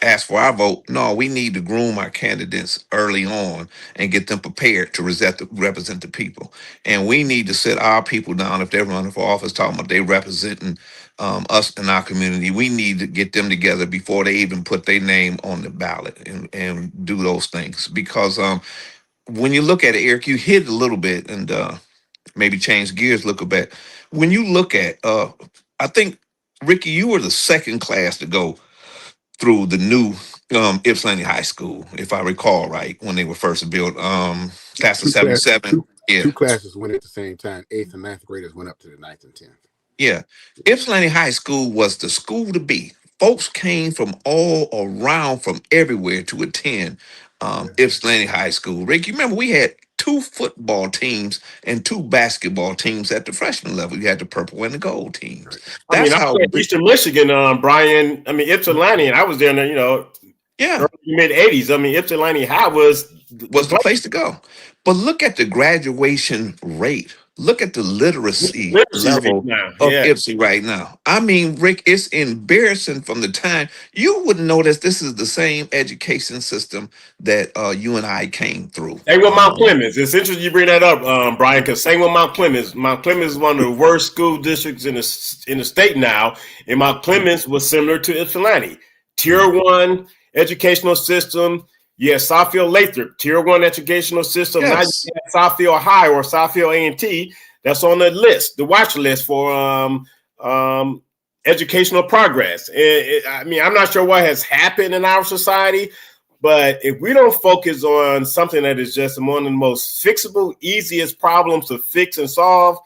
ask for our vote, no, we need to groom our candidates early on and get them prepared to represent the people. And we need to sit our people down if they're running for office, talking about they representing us in our community. We need to get them together before they even put their name on the ballot and do those things. Because when you look at it, Eric, you hit a little bit and maybe change gears a little bit. When you look at, I think, Ricky, you were the second class to go through the new Ypsilanti High School, if I recall right, when they were first built. Class of 77. Two classes went at the same time. 8th and 9th graders went up to the 9th and 10th. Yeah. Ypsilanti High School was the school to be. Folks came from all around, from everywhere to attend Ypsilanti High School. Rick, you remember we had 2 football teams and 2 basketball teams at the freshman level. You had the purple and the gold teams. I was in Eastern Michigan, Brian. Ypsilanti, and I was there in the, mid 80s. Ypsilanti High was the place to go. But look at the graduation rate. Look at the literacy level of Ypsi right now. I mean, Rick, it's embarrassing from the time. You wouldn't notice this is the same education system that you and I came through. Same with Mount Clemens. It's interesting you bring that up, Brian, because same with Mount Clemens. Mount Clemens is one of the worst school districts in the state now, and Mount Clemens was similar to Ypsilanti. Tier 1 educational system. Yeah, Southfield Lathrop, Tier 1 educational system. Yes. Now you have Southfield High or Southfield A&T. That's on the list, the watch list for educational progress. I'm not sure what has happened in our society, but if we don't focus on something that is just one of the most fixable, easiest problems to fix and solve,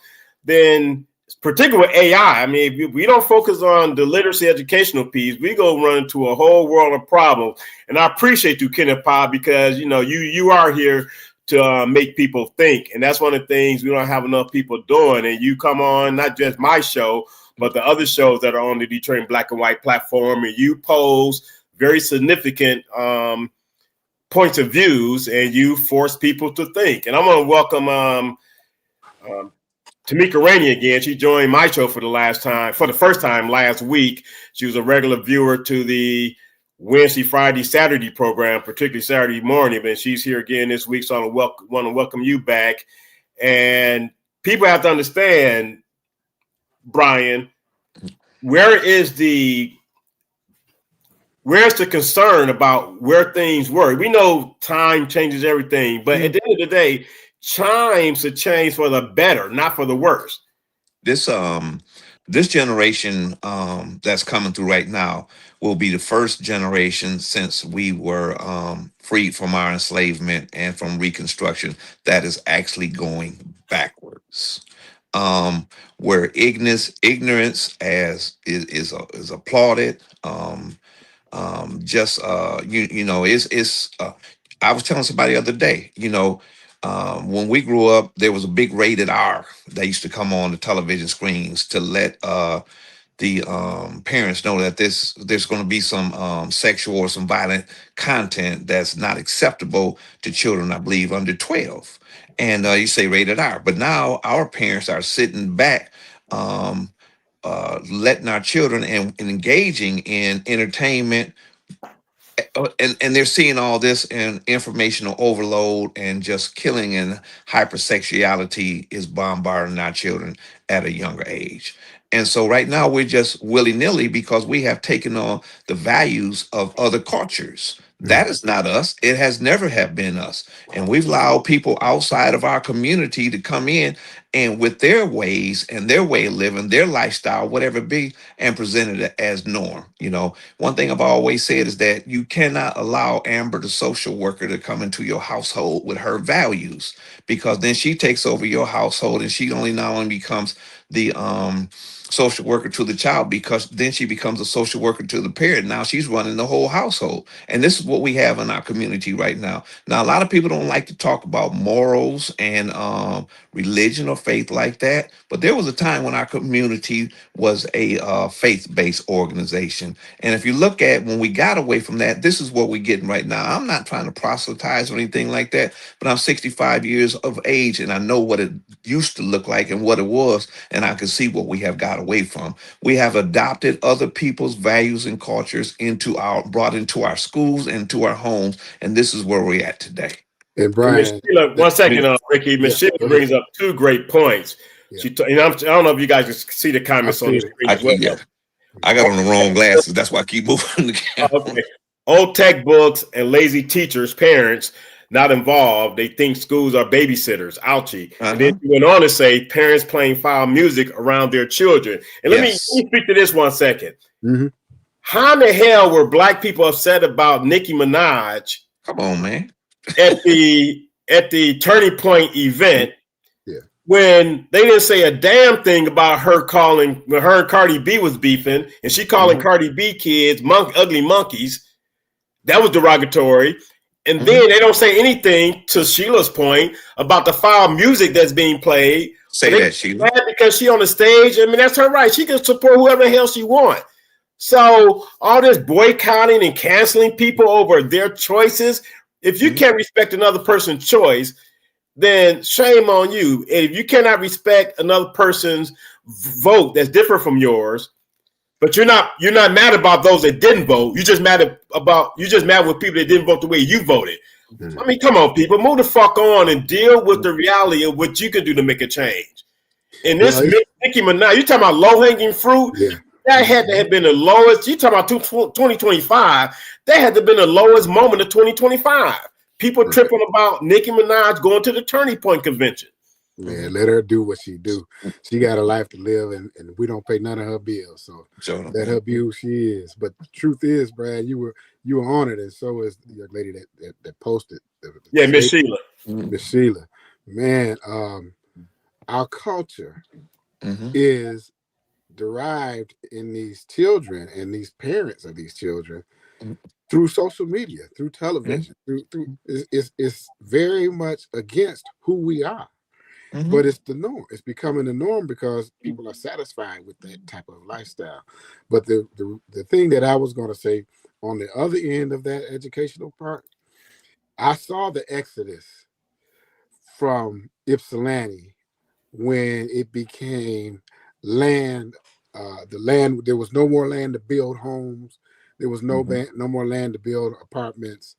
then particularly with AI, if we don't focus on the literacy educational piece, we go run into a whole world of problems. And I appreciate you, Kenneth Pye, because you are here to make people think, and that's one of the things we don't have enough people doing. And you come on not just my show, but the other shows that are on the Detroit Black and White platform, and you pose very significant points of views, and you force people to think. And I'm going to welcome Tamika Rainey again. She joined my show for the first time last week. She was a regular viewer to the Wednesday, Friday, Saturday program, particularly Saturday morning, but she's here again this week. So I want to welcome you back. And people have to understand, Brian, where's the concern about where things were? We know time changes everything, but at the end of the day, times have changed for the better, not for the worse. This generation that's coming through right now will be the first generation since we were freed from our enslavement and from Reconstruction that is actually going backwards. Where ignorance is applauded. I was telling somebody the other day, when we grew up, there was a big rated R that used to come on the television screens to let the parents know that there's going to be some sexual or some violent content that's not acceptable to children, I believe, under 12. And you say rated R, but now our parents are sitting back, letting our children and engaging in entertainment. And they're seeing all this and informational overload and just killing, and hypersexuality is bombarding our children at a younger age. And so right now we're just willy-nilly because we have taken on the values of other cultures. That is not us. It has never have been us. And we've allowed people outside of our community to come in and with their ways and their way of living, their lifestyle, whatever it be, and present it as norm. One thing I've always said is that you cannot allow Amber, the social worker, to come into your household with her values, because then she takes over your household and she not only becomes the social worker to the child, because then she becomes a social worker to the parent. Now she's running the whole household. And this is what we have in our community right now. Now, a lot of people don't like to talk about morals and religion or faith like that. But there was a time when our community was a faith-based organization. And if you look at when we got away from that, this is what we're getting right now. I'm not trying to proselytize or anything like that, but I'm 65 years of age and I know what it used to look like and what it was. And I can see what we have got away from. We have adopted other people's values and cultures brought into our schools and to our homes. And this is where we're at today. And Brian, one second, Ricky. Ms. Sheila brings up two great points. Yeah. I don't know if you guys can see the comments on the screen. I got on the wrong glasses. That's why I keep moving the camera. Okay. Old tech books and lazy teachers, parents not involved. They think schools are babysitters. Ouchie. And then you went on to say parents playing foul music around their children. And let me speak to this 1 second. Mm-hmm. How in the hell were black people upset about Nicki Minaj? Come on, man. at the Turning Point event, when they didn't say a damn thing about her when her and Cardi B was beefing, and she calling Cardi B kids ugly monkeys. That was derogatory. And then they don't say anything, to Sheila's point, about the foul music that's being played. Say that, Sheila. Because she on the stage. I mean, that's her right. She can support whoever the hell she wants. So all this boycotting and canceling people over their choices, if you can't respect another person's choice, then shame on you. And if you cannot respect another person's vote that's different from yours, but you're not mad about those that didn't vote. You're just mad with people that didn't vote the way you voted. I mean, come on, people, move the fuck on and deal with the reality of what you can do to make a change. And this Nicki Minaj, you talking about low hanging fruit? Yeah. That had to have been the lowest. You talking about 2025? That had to have been the lowest moment of 2025. People tripping about Nicki Minaj going to the Turning Point convention. Man, let her do what she do. She got a life to live, and we don't pay none of her bills. So let her be who she is. But the truth is, Brad, you were on it, and so is the young lady that posted. Miss Sheila. Miss Sheila. Man, our culture is derived in these children and these parents of these children through social media, through television, through it's very much against who we are. But it's the norm. It's becoming the norm because people are satisfied with that type of lifestyle. But the thing that I was going to say, on the other end of that educational part, I saw the exodus from Ypsilanti when it became land. The land, there was no more land to build homes. There was no no more land to build apartments.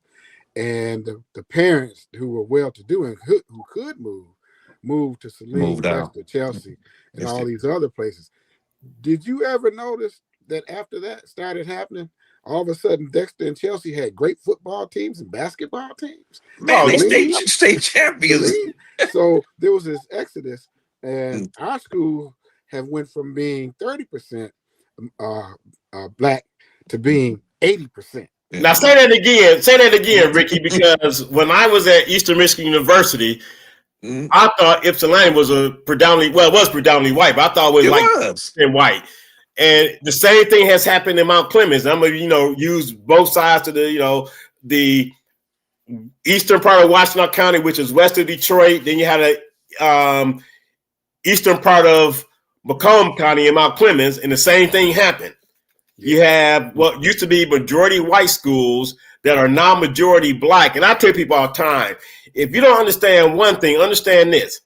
And the parents who were well-to-do and who could moved to Saline, Moved out. Dexter, Chelsea, and Yes, all they- these other places. Did you ever notice that after that started happening, all of a sudden Dexter and Chelsea had great football teams and basketball teams? Man, they Saline- state champions. Saline. So there was this exodus, and Mm. our school have went from being 30% black to being 80%. Now say that again, Ricky, because when I was at Eastern Michigan University, Mhm. I thought Ypsilanti was predominantly white, but I thought it was white. And the same thing has happened in Mount Clemens. I'm gonna, use both sides to the eastern part of Washtenaw County, which is west of Detroit. Then you have the eastern part of Macomb County in Mount Clemens, and the same thing happened. You have what used to be majority white schools that are now majority black. And I tell people all the time, if you don't understand one thing, understand this.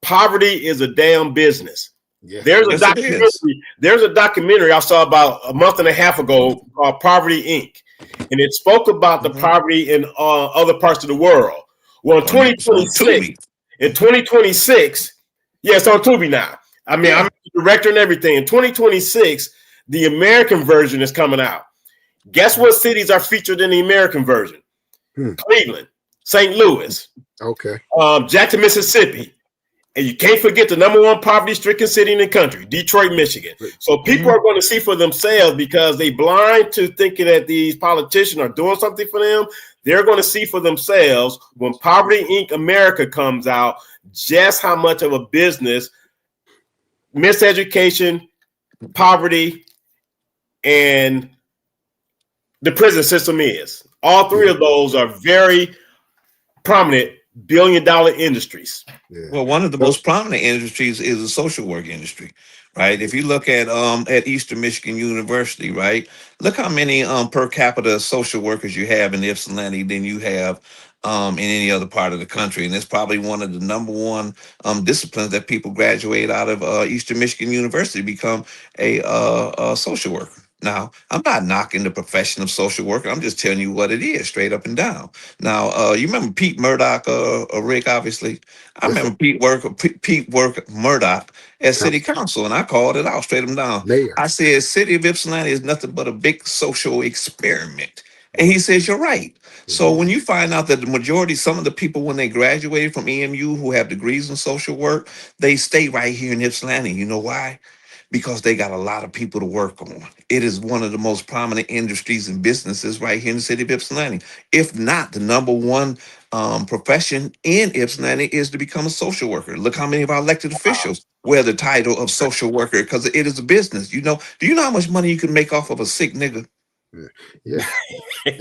Poverty is a damn business. Yeah. There's Yes, a it documentary. is. There's a documentary I saw about a month and a half ago called Poverty Inc. And it spoke about the poverty in other parts of the world. Well, in 2026, yeah, it's on Tubi now. I mean, I'm the director and everything. In 2026, the American version is coming out. Guess what cities are featured in the American version? Cleveland, St. Louis, Okay. Jackson, Mississippi. And you can't forget the number one poverty-stricken city in the country, Detroit, Michigan. So people are going to see for themselves because they blind to thinking that these politicians are doing something for them. They're going to see for themselves when Poverty Inc. America comes out just how much of a business miseducation, poverty, and the prison system is. All three of those are very prominent billion-dollar industries. Yeah. Well, one of the most prominent industries is the social work industry, right? If you look at Eastern Michigan University, right? Look how many per capita social workers you have in Ypsilanti than you have in any other part of the country. And it's probably one of the number one disciplines that people graduate out of Eastern Michigan University, become a social worker. Now, I'm not knocking the profession of social worker. I'm just telling you what it is, straight up and down. Now, you remember Pete Murdoch, Rick, obviously? I remember Pete Murdoch at City Council, and I called it out straight up and down. Mayor. I said, City of Ypsilanti is nothing but a big social experiment. And he says, you're right. So when you find out that the majority, some of the people, when they graduated from EMU who have degrees in social work, they stay right here in Ypsilanti. You know why? Because they got a lot of people to work on. It is one of the most prominent industries and businesses right here in the city of Ypsilanti. If not, the number one profession in Ypsilanti is to become a social worker. Look how many of our elected officials wear the title of social worker because it is a business. Do you know how much money you can make off of a sick nigga? Yeah. And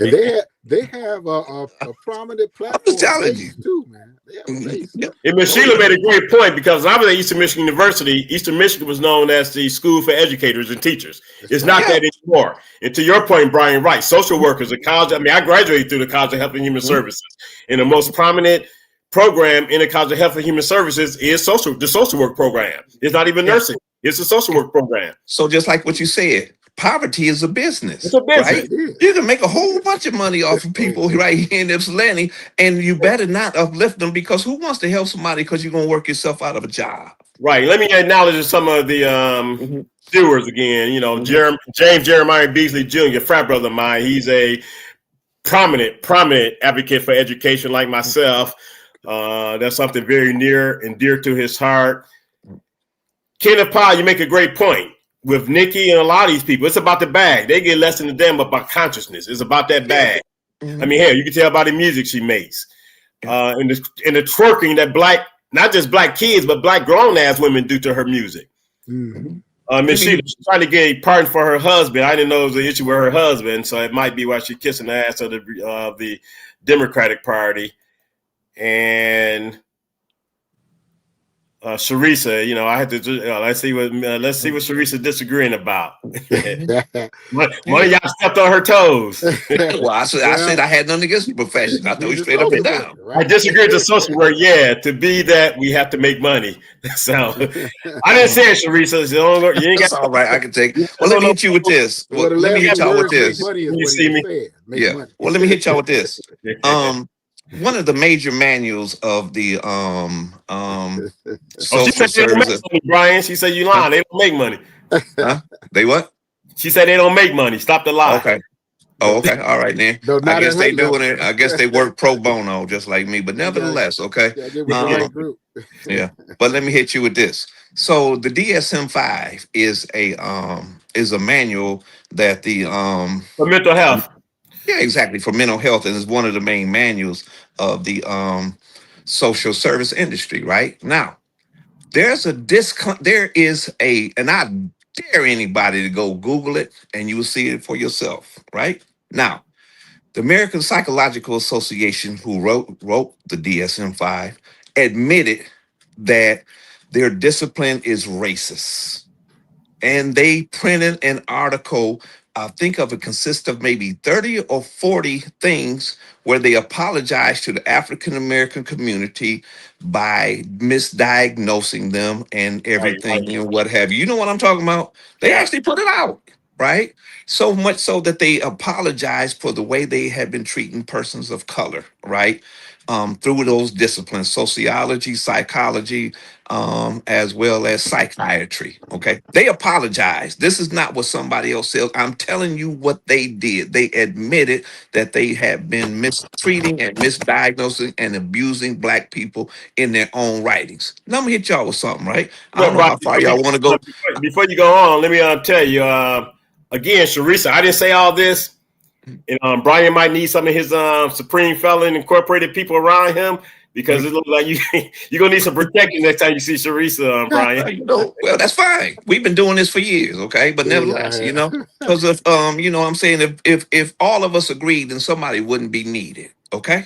they have a prominent platform. I'm just telling base you. too, man. They have a base. Yeah. And Ms. Sheila made a great point because I was at Eastern Michigan University. Eastern Michigan was known as the school for educators and teachers. It's not that anymore. And to your point, Brian, right, social workers at college. I mean, I graduated through the College of Health and Human Services. And the most prominent program in the College of Health and Human Services is the social work program. It's not even nursing. It's a social work program. So just like what you said, poverty is a business. It's a business. Right? You can make a whole bunch of money off of people right here in Ypsilanti, and you better not uplift them, because who wants to help somebody because you're going to work yourself out of a job? Right. Let me acknowledge some of the stewards again. You know, James Jeremiah Beasley Jr., frat brother of mine. He's a prominent advocate for education like myself. That's something very near and dear to his heart. Kenneth Powell, you make a great point. With Nikki and a lot of these people, it's about the bag. They get less than a damn about consciousness. It's about that bag. I mean, hell, you can tell by the music she makes. And the twerking that not just black kids, but black grown-ass women do to her music. Miss Sheila, she's trying to get a pardon for her husband. I didn't know it was an issue with her husband, so it might be why she's kissing the ass of the Democratic Party. And Sharisa, I had to. Let's see what Sharisa's disagreeing about. One of y'all stepped on her toes. Well, I said I had nothing against the profession. I told you straight up and down. Right? I disagree with the social work. Yeah, to be that we have to make money. So I didn't say it, Sharisa. So you ain't That's got. all right. I can take. Well, let me hit you with this. Well, let me hit y'all with this. Yeah. Well, let me hit y'all with this. One of the major manuals of the She social said they don't make services. money, Brian. She said you lying. They don't make money. Huh? They what? She said they don't make money. Stop the lie. Okay. Oh, okay. All right then. No, I not guess at they her doing level. it. I guess they work pro bono just like me. But nevertheless, okay. Yeah, they were the right group. Yeah. But let me hit you with this. So the DSM-5 is a manual that the For mental health. yeah, exactly, for mental health, and is one of the main manuals of the social service industry. Right now, there is and I dare anybody to go Google it, and you will see it for yourself. Right now, the American Psychological Association, who wrote the DSM-5, admitted that their discipline is racist. And they printed an article. I think of it consists of maybe 30 or 40 things where they apologize to the African American community by misdiagnosing them and everything and what have you. You know what I'm talking about? They actually put it out, right? So much so that they apologize for the way they have been treating persons of color, right? Through those disciplines, sociology, psychology, as well as psychiatry. Okay. They apologize. This is not what somebody else said. I'm telling you what they did. They admitted that they had been mistreating and misdiagnosing and abusing Black people in their own writings. Now, I'm gonna hit y'all with something, right? I don't know how far y'all want to go. Before you go on, let me tell you, again, Sharisa, I didn't say all this. And Brian might need some of his Supreme Felon Incorporated people around him, because it looks like you're going to need some protection next time you see Sharisa, Brian. Well, that's fine. We've been doing this for years, okay? But nevertheless, because if I'm saying if all of us agreed, then somebody wouldn't be needed, okay?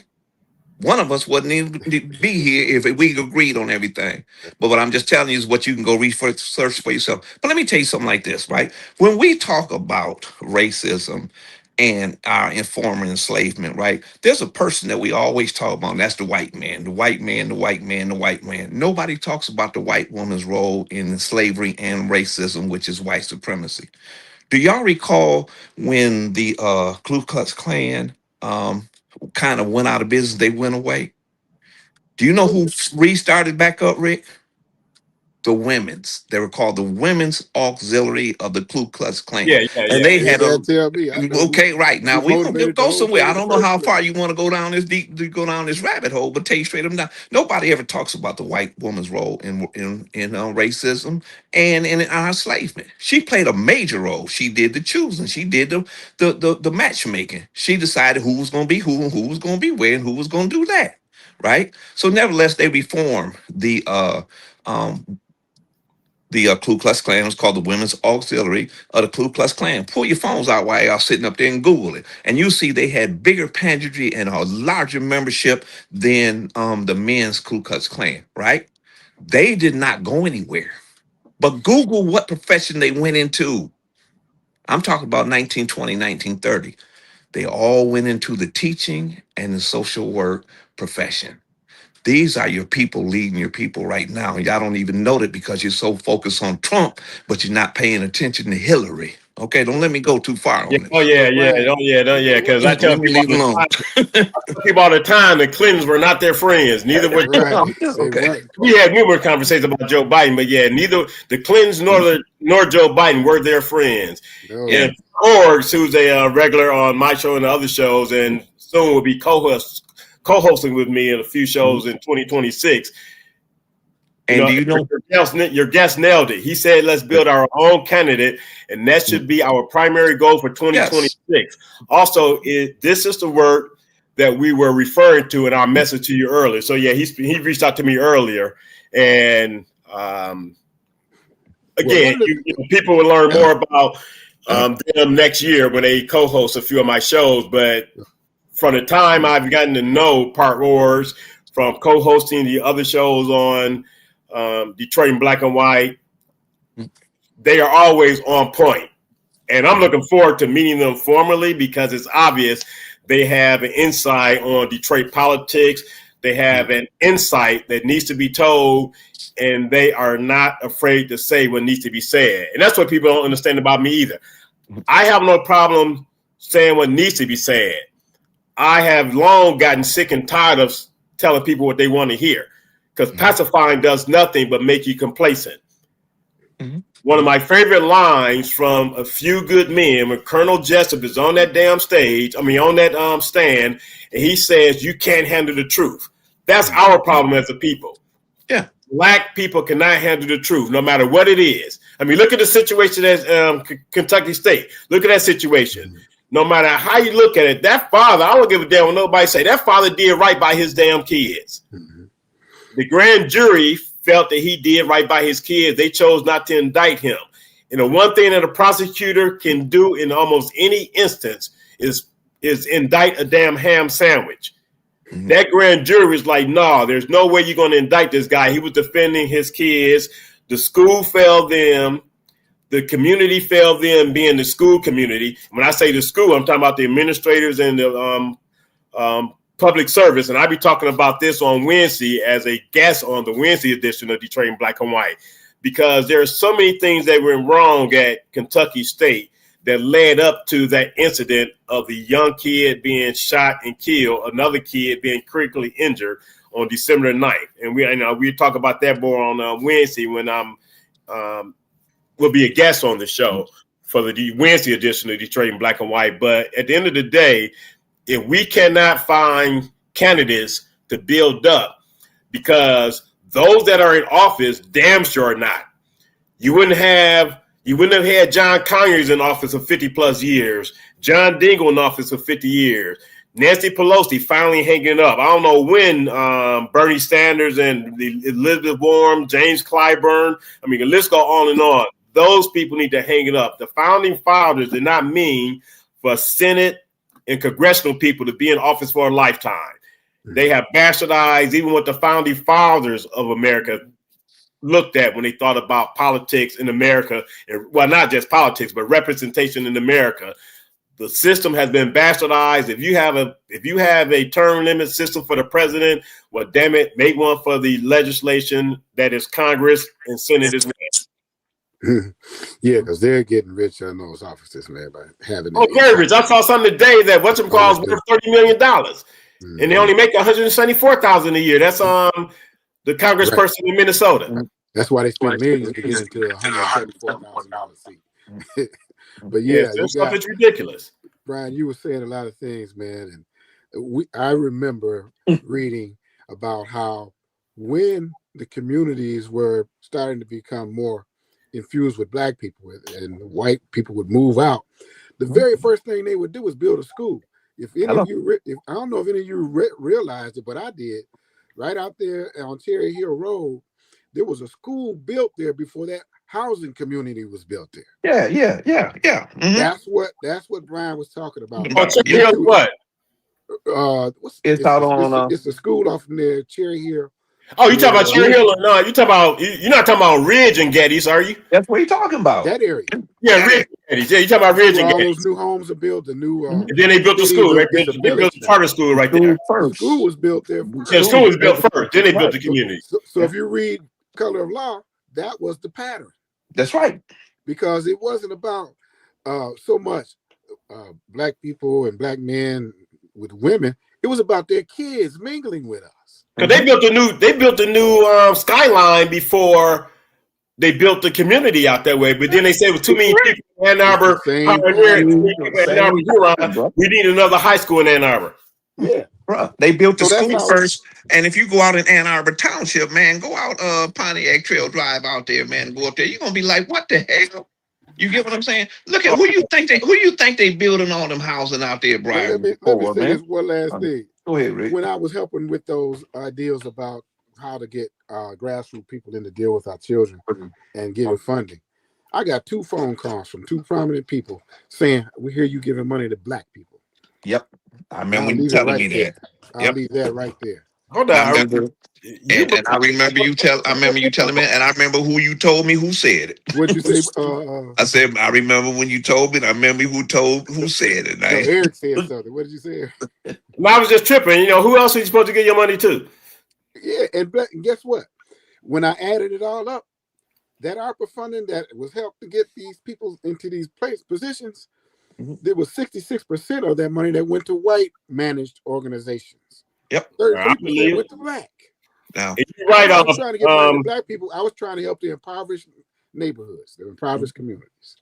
One of us wouldn't even be here if we agreed on everything. But what I'm just telling you is what you can go research for yourself. But let me tell you something like this, right? When we talk about racism and our former enslavement, right? There's a person that we always talk about, and that's the white man, the white man, the white man, the white man. Nobody talks about the white woman's role in slavery and racism, which is white supremacy. Do y'all recall when the Ku Klux Klan kind of went out of business? They went away. Do you know who restarted back up, Rick? The women's. They were called the Women's Auxiliary of the Ku Klux Klan. And they had okay, right. Now we gonna go somewhere. I don't know how far you want to go down this rabbit hole, but tell you straight up now, nobody ever talks about the white woman's role in racism and in our enslavement. She played a major role. She did the choosing. She did the matchmaking. She decided who was gonna be who and who was gonna be where and who was gonna do that. Right. So nevertheless, they reformed the Ku Klux Klan. Was called the Women's Auxiliary of the Ku Klux Klan. Pull your phones out while y'all sitting up there and Google it, and you see they had bigger pageantry and a larger membership than the men's Ku Klux Klan. Right? They did not go anywhere. But Google what profession they went into. I'm talking about 1920, 1930. They all went into the teaching and the social work profession. These are your people leading your people right now. Y'all don't even know that because you're so focused on Trump, but you're not paying attention to Hillary. Okay, don't let me go too far on it. Oh yeah. Because I tell people all the time the Clintons were not their friends. Neither were Trump. Okay. We had numerous conversations about Joe Biden, but yeah, neither the Clintons nor Joe Biden were their friends. And Orgs, who's a regular on my show and the other shows, and soon will be co-hosting with me in a few shows in 2026. And do you know your guest nailed it? He said, "Let's build our own candidate, and that should be our primary goal for 2026." Yes. Also, this is the work that we were referring to in our message to you earlier. So yeah, he reached out to me earlier, and again, people will learn more about them next year when they co-host a few of my shows. But from the time I've gotten to know Park Wars, from co-hosting the other shows on Detroit in Black and White, they are always on point. And I'm looking forward to meeting them formally because it's obvious they have an insight on Detroit politics. They have an insight that needs to be told, and they are not afraid to say what needs to be said. And that's what people don't understand about me either. I have no problem saying what needs to be said. I have long gotten sick and tired of telling people what they want to hear because pacifying does nothing but make you complacent. One of my favorite lines from A Few Good Men when Colonel Jessup is on that damn stage, on that stand, and he says, "You can't handle the truth." That's our problem as a people. Yeah. Black people cannot handle the truth, no matter what it is. I mean, look at the situation at Kentucky State. Look at that situation. No matter how you look at it, that father, I don't give a damn what nobody say, that father did right by his damn kids. The grand jury felt that he did right by his kids. They chose not to indict him. And the one thing that a prosecutor can do in almost any instance is indict a damn ham sandwich. That grand jury was like, no, there's no way you're going to indict this guy. He was defending his kids. The school failed them. The community failed them, being the school community. When I say the school, I'm talking about the administrators and the public service. And I'll be talking about this on Wednesday as a guest on the Wednesday edition of Detroit in Black and White, because there are so many things that went wrong at Kentucky State that led up to that incident of the young kid being shot and killed, another kid being critically injured on December 9th. And we talk about that more on Wednesday when will be a guest on the show for the Wednesday edition of Detroit in Black and White. But at the end of the day, if we cannot find candidates to build up, because those that are in office damn sure are not. You wouldn't have had John Conyers in office for 50 plus years, John Dingell in office for 50 years, Nancy Pelosi finally hanging up. I don't know when Bernie Sanders and Elizabeth Warren, James Clyburn, I mean, the list go on and on. Those people need to hang it up. The founding fathers did not mean for Senate and congressional people to be in office for a lifetime. They have bastardized even what the founding fathers of America looked at when they thought about politics in America. Well, not just politics, but representation in America. The system has been bastardized. If you have a term limit system for the president, well, damn it, make one for the legislation that is Congress and Senate as well. Yeah, because they're getting rich on those offices, man, by having. Oh, very rich. I saw something today that whatchamacallit is worth $30 million, and they only make $174,000 a year. That's the congressperson in Minnesota. That's why they spend millions to get into a $174,000 seat. But yeah, it's ridiculous. Brian, you were saying a lot of things, man, and I remember reading about how when the communities were starting to become more infused with black people and white people would move out, the very first thing they would do was build a school. If any of you, I don't know if any of you realized it, but I did. Right out there on Cherry Hill Road, there was a school built there before that housing community was built there. Yeah. Mm-hmm. That's what Brian was talking about. Cherry Hill what? It's a school off near Cherry Hill. Oh, you talking about Cherry Hill or not? You're not talking about Ridge and Geddes, are you? That's what you're talking about. That area. Yeah, Ridge and Geddes. Yeah, you talking about Ridge and Geddes. All those new homes are built. The new. And then they built the school. Right? They built the charter school right there. The school was built there. Yeah, the school was built first. Then they built the community. So if you read Color of Law, that was the pattern. That's right. Because it wasn't about so much black people and black men with women. It was about their kids mingling with us. Because they built a new skyline before they built the community out that way. But then they said with too many people in Ann Arbor, we need another high school in Ann Arbor. Yeah. Bruh, they built the school first. And if you go out in Ann Arbor Township, man, go out Pontiac Trail Drive out there, man, go up there. You're gonna be like, what the hell? You get what I'm saying? Look at who you think they building all them housing out there, Brian. Let me say this one last thing. Go ahead, Rick. When I was helping with those ideas about how to get grassroots people in to deal with our children and giving funding, I got 2 phone calls from 2 prominent people saying, "We hear you giving money to black people." Yep, I remember when you telling me that. I'll leave that right there. Hold And I on. remember, You I remember I remember you telling me, and I remember who you told me who said it. What'd you say? I said, I remember when you told me, and I remember who said it. No, Right? Eric said something. What did you say? I was just tripping. Who else are you supposed to get your money to? Yeah, and guess what? When I added it all up, that ARPA funding that was helped to get these people into these positions, there was 66% of that money that went to white managed organizations. Yep. 33% went to black. Now, you're right. I was trying to get money to black people. I was trying to help the impoverished neighborhoods, the impoverished communities.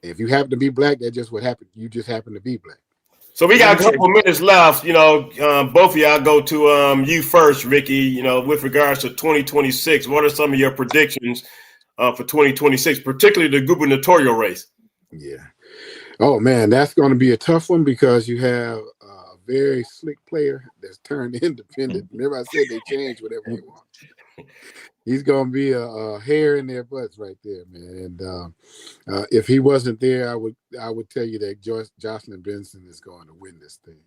If you happen to be black, that's just what happened. You just happen to be black. So we got a couple minutes left. Both of y'all go to you first, Ricky. With regards to 2026, what are some of your predictions for 2026, particularly the gubernatorial race? Yeah. Oh man, that's going to be a tough one because you have a very slick player that's turned independent. Remember, I said they change whatever they want. He's going to be a hair in their butts right there, man. And if he wasn't there, I would tell you that Jocelyn Benson is going to win this thing.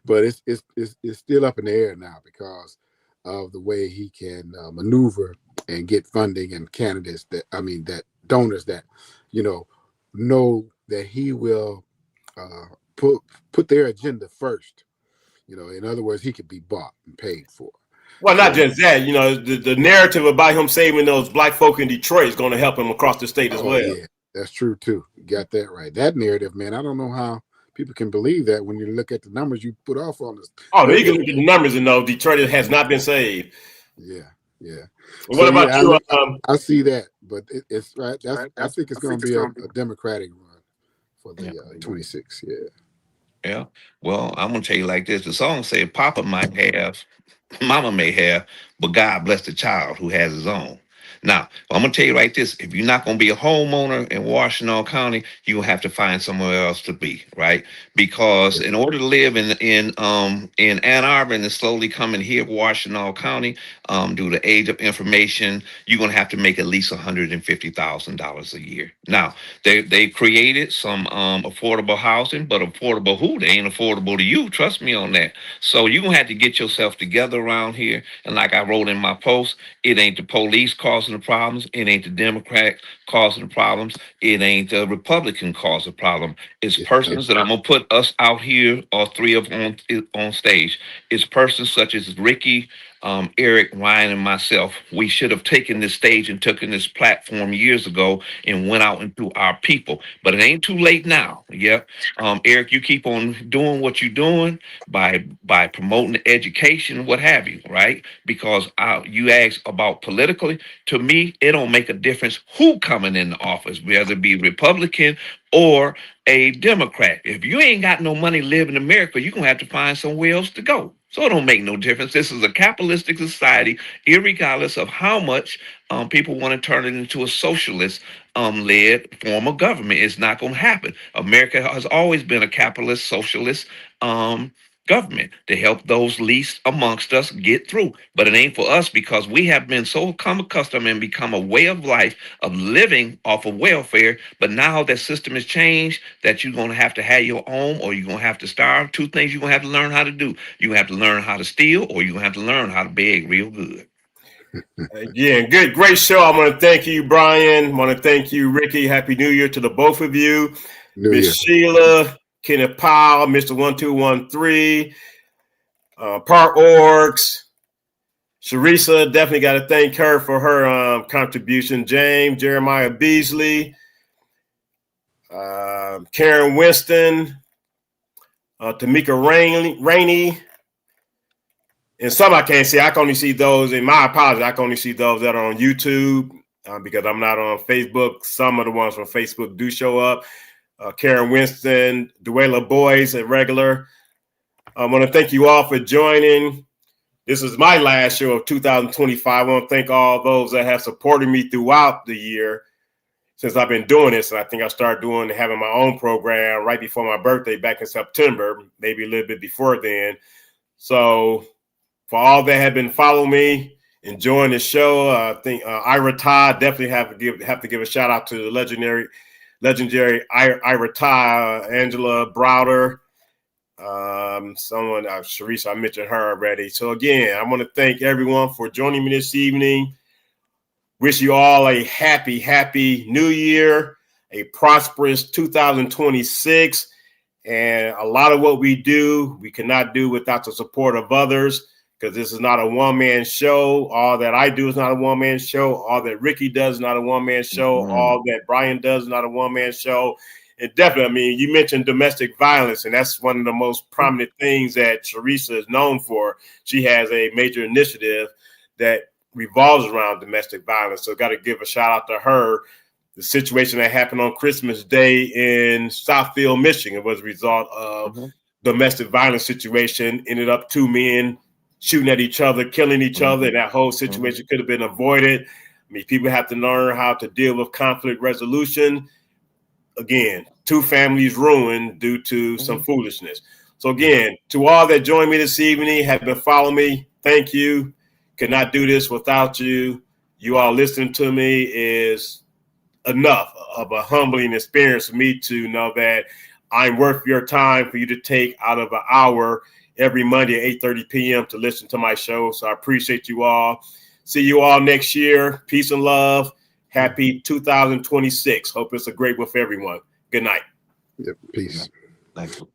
But it's still up in the air now because of the way he can maneuver and get funding and candidates that donors that know that he will put their agenda first. In other words, he could be bought and paid for. Well, not just that. The narrative about him saving those black folk in Detroit is going to help him across the state as well. Yeah, that's true too. You got that right. That narrative, man. I don't know how people can believe that when you look at the numbers you put off on this. Oh, you can look at the numbers and know Detroit has not been saved. Yeah. What about you? I see that, but it's right. I think it's going to be a Democratic run for the 26. Yeah. Yeah. Well, I'm gonna tell you like this. The song said, "Papa might have, Mama may have, but God bless the child who has his own." Now, I'm gonna tell you like this: if you're not gonna be a homeowner in Washtenaw County, you will have to find somewhere else to be, right? Because in order to live in Ann Arbor and slowly coming here, Washtenaw County, due to age of information, you're gonna have to make at least $150,000 a year. Now, they created some affordable housing, but affordable who? They ain't affordable to you. Trust me on that. So you're gonna have to get yourself together around here. And like I wrote in my post, it ain't the police causing the problems. It ain't the Democrat causing the problems. It ain't the Republican causing the problem. It's persons that I'm gonna put us out here, all three of them on stage. It's persons such as Ricky, Eric, Ryan, and myself. We should have taken this stage and taken this platform years ago and went out into our people. But it ain't too late now. Yeah. Eric, you keep on doing what you're doing by promoting education, what have you, right? Because you ask about politically, to me, it don't make a difference who coming in the office, whether it be Republican or a Democrat. If you ain't got no money living in America, you're going to have to find somewhere else to go. So it don't make no difference. This is a capitalistic society, irregardless of how much people want to turn it into a socialist led form of government. It's not going to happen. America has always been a capitalist, socialist government to help those least amongst us get through. But it ain't for us because we have been so accustomed and become a way of life of living off of welfare. But now that system has changed, that you're going to have your own or you're going to have to starve. Two things you're going to have to learn how to do. You have to learn how to steal or you're going to have to learn how to beg real good. Again, great show. I want to thank you, Brian. I want to thank you, Ricky. Happy New Year to the both of you. Miss Sheila, Kenneth Powell, Mr. 1213, Park Orgs, Sharisa, definitely got to thank her for her contribution. James, Jeremiah Beasley, Karen Winston, Tamika Rainey, and some I can't see. I can only see those, and my apologies, I can only see those that are on YouTube because I'm not on Facebook. Some of the ones from Facebook do show up. Karen Winston, Duela Boys, a regular. I want to thank you all for joining. This is my last show of 2025. I want to thank all those that have supported me throughout the year since I've been doing this. And I think I started having my own program right before my birthday back in September, maybe a little bit before then. So for all that have been following me, enjoying the show, I think Ira Todd definitely have to give a shout out to the legendary Ira Ty, Angela Browder, Someone, Sharice, I mentioned her already. So again, I want to thank everyone for joining me this evening. Wish you all a happy new year, a prosperous 2026. And a lot of what we do, we cannot do without the support of others, because this is not a one-man show. All that I do is not a one-man show. All that Ricky does is not a one-man show. Mm-hmm. All that Brian does is not a one-man show. And definitely, I mean, you mentioned domestic violence, and that's one of the most prominent things that Teresa is known for. She has a major initiative that revolves around domestic violence. So got to give a shout out to her. The situation that happened on Christmas Day in Southfield, Michigan was a result of domestic violence situation. Ended up 2 men shooting at each other, killing each other, and that whole situation could have been avoided. I mean, people have to learn how to deal with conflict resolution. Again, 2 families ruined due to some foolishness. So again, to all that joined me this evening, have been following me, thank you. Could not do this without you. You all listening to me is enough of a humbling experience for me to know that I'm worth your time for you to take out of an hour every Monday at 8:30 p.m. to listen to my show. So I appreciate you all. See you all next year. Peace and love. Happy 2026. Hope it's a great one for everyone. Good night. Yep, peace. Thank you.